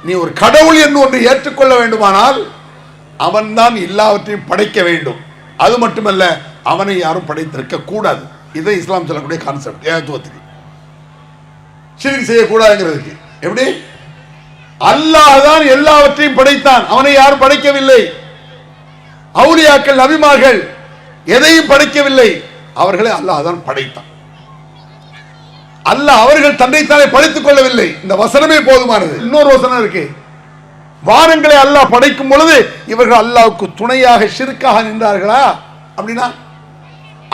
Speaker 1: நீ ஒரு கடவுள் என்று ஒன்று ஏற்றுக்கொள்ள வேண்டுமானால் அவன் தான் எல்லாவற்றையும் படைக்க வேண்டும். அது மட்டுமல்ல, அவனை யாரும் படைத்திருக்க கூடாது. இதை இஸ்லாம் சொல்லக்கூடிய கான்செப்ட். ஏகத்துவத்துக்கு ஷிர்க் செய்யக்கூடாதுங்கிறதுக்கு. எப்படி? அல்லாஹ் தான் எல்லாவற்றையும் படைத்தான், அவனை யாரும் படைக்கவில்லை. அவுலியாக்கள் நபிமார்கள் எதையும் படைக்கவில்லை, அவர்களை அல்லாஹ் தான் படைத்தான். அல்லாஹ் அவர்கள் தன்னைத்தானே படைத்துக் கொள்ளவில்லை. இந்த வசனமே போதுமானது. இன்னொரு வசனம் இருக்கு. வானங்களை அல்லாஹ் படைக்கும் பொழுது இவர்கள் அல்லாஹ்வுக்கு துணையாக ஷிர்காக நின்றார்களா? அப்படின்னா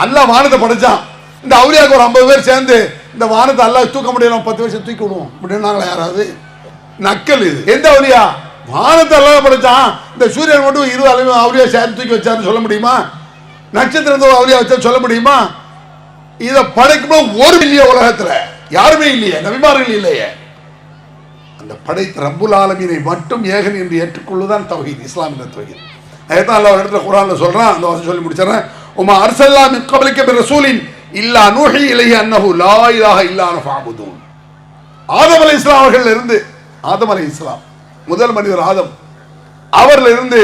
Speaker 1: அல்லாஹ் வானத்தை படைச்சான், இந்த அவுலியாவுக்கு ஒரு 50 பேர் சேர்ந்து இந்த வானத்தை அல்லாஹ் தூக்க முடியல 10 வருஷம் தூக்கி விடுவோம் அப்படின்னாங்களா யாராவது? நக்கல் இது. எந்த அவுலியா? வானத்தை அல்லாஹ் படைச்சான், இந்த சூரியன் மட்டும் 20 அவுலியா சேர்ந்து தூக்கி வச்சாருன்னு சொல்ல முடியுமா? நட்சத்திரத்தை அவுலியா வச்சா சொல்ல முடியுமா? இதை படைக்கும் ஒரு இல்லையே, உலகத்துல யாருமே இல்லையே, நபிமார்கள் இல்லையே. அந்த படைத்த ரப்புல் ஆலமீனை மட்டும் ஏகன் என்று ஏற்றுக்கொள்ளுதான் தௌஹீத், இஸ்லாம் என்ற தௌஹீத். அதைத்தான் அல்லாஹ் ஒரு இடத்துல குர்ஆன்ல சொல்றான். அந்த வசனம் சொல்லி முடிச்சறேன். உமா அர்ஸல்னா மின் கப்லிக மிர் ரசூலின் இல்லா நூஹி இலைஹி அன்னஹு லா இலாஹ இல்லா அன ஃபஅபுதூன். ஆதம் அலைஹிஸ்ஸலாம் அவர்கள் இருந்து, ஆதம் அலைஹிஸ்ஸலாம் முதல் மனிதர் ஆதம், அவர்ல இருந்து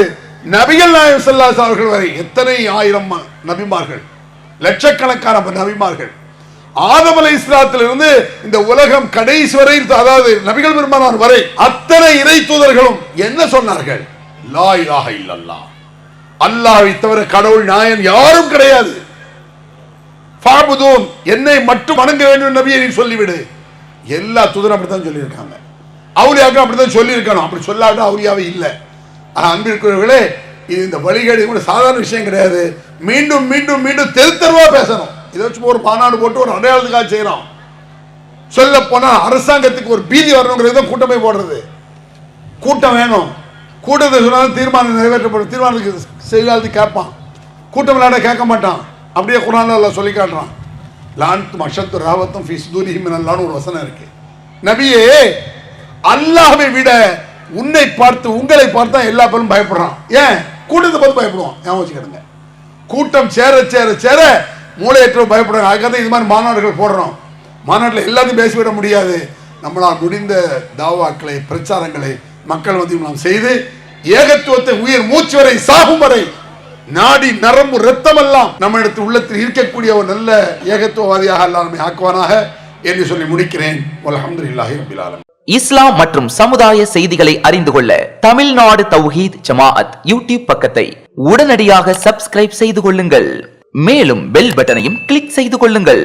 Speaker 1: நபிகள் நாயகம் ஸல்லல்லாஹு அலைஹி அவர்கள் வரை எத்தனை ஆயிரம் நபிமார்கள், லட்சக்கணக்கான நபிமார்கள். ஆதம் அலைஹிஸ்ஸலாத்திலிருந்து இந்த உலகம் கடைசி வரை, அதாவது நபிகள் பெருமானார் வரை அத்தனை இறை தூதர்களும் என்ன சொன்னார்கள்? லா இலாஹ இல்லல்லாஹ், அல்லாஹ்வை தவிர கடவுள் நாயன் யாரும் கிடையாது. ஃபஅபுதூன், என்னை மட்டும் வணங்க வேண்டும் நபியை நீ சொல்லிவிடு. எல்லா தூதரும் அப்படித்தான் சொல்லியிருக்காங்க. அவுலியாக்கள் அப்படித்தான் சொல்லியிருக்கணும். அப்படி சொல்லாத அவுலியாவே இல்லை. அன்பிற்குரியவர்களே, இது இந்த வழிகேடு கூட சாதாரண விஷயம் கிடையாது. மீண்டும் மீண்டும் மீண்டும் தெருத்தருவா பேசணும். இதை வச்சு ஒரு மாநாடு போட்டு ஒரு அடையாளத்துக்காக செய்யறோம். சொல்ல போனா அரசாங்கத்துக்கு ஒரு பீதி வரணுங்கிறது கூட்டமே போடுறது. கூட்டம் வேணும். கூட்டத்தை சொன்னாலும் தீர்மானம் நிறைவேற்றப்படும். தீர்மானத்துக்கு செய்யாத கேட்பான், கூட்டம் விளையாட கேட்க மாட்டான். அப்படியே குர்ஆன்ல சொல்லி காட்டுறான். லான்தும் அஷத்து ராவத்தும் ஃபீ சுதூரிஹிம் மினல்லாஹ் ஒரு வசனம் இருக்கு. நபியே, அல்லாஹ்வை விட உன்னை பார்த்து உங்களை பார்த்தா எல்லா பேரும் பயப்படுறான். ஏன்? கூட்டத்தை பார்த்து பயப்படுவான். ஞாபகம் வச்சுக்கிடுங்க. கூட்டம் சேர சேர சேர மூளையற்ற பயப்படுறாங்க. அதுக்காக இது மாதிரி மாநாடுகள் போடுறோம். மாநாட்டில் எல்லாத்தையும் பேசிவிட முடியாது. நம்மளால் முடிந்த தாவாக்களை, பிரச்சாரங்களை மக்கள் வந்து நாம் செய்து ஏகத்துவத்தை உயிர் மூச்சு வரை சாகும் வரை நாடி நரம்பு ரத்தம் எல்லாம் நம்ம இடத்தில் உள்ளத்தில் இருக்கக்கூடிய ஒரு நல்ல ஏகத்துவவாதியாக அல்லாஹ் நம்மை ஆக்குவானாக என்று சொல்லி முடிக்கிறேன். அல்ஹம்துலில்லாஹி ரப்பில் ஆலமீன்.
Speaker 2: இஸ்லாம் மற்றும் சமுதாய செய்திகளை அறிந்து கொள்ள தமிழ்நாடு தௌஹீத் ஜமாஅத் யூடியூப் பக்கத்தை உடனடியாக சப்ஸ்கிரைப் செய்து கொள்ளுங்கள். மேலும் பெல் பட்டனையும் கிளிக் செய்து கொள்ளுங்கள்.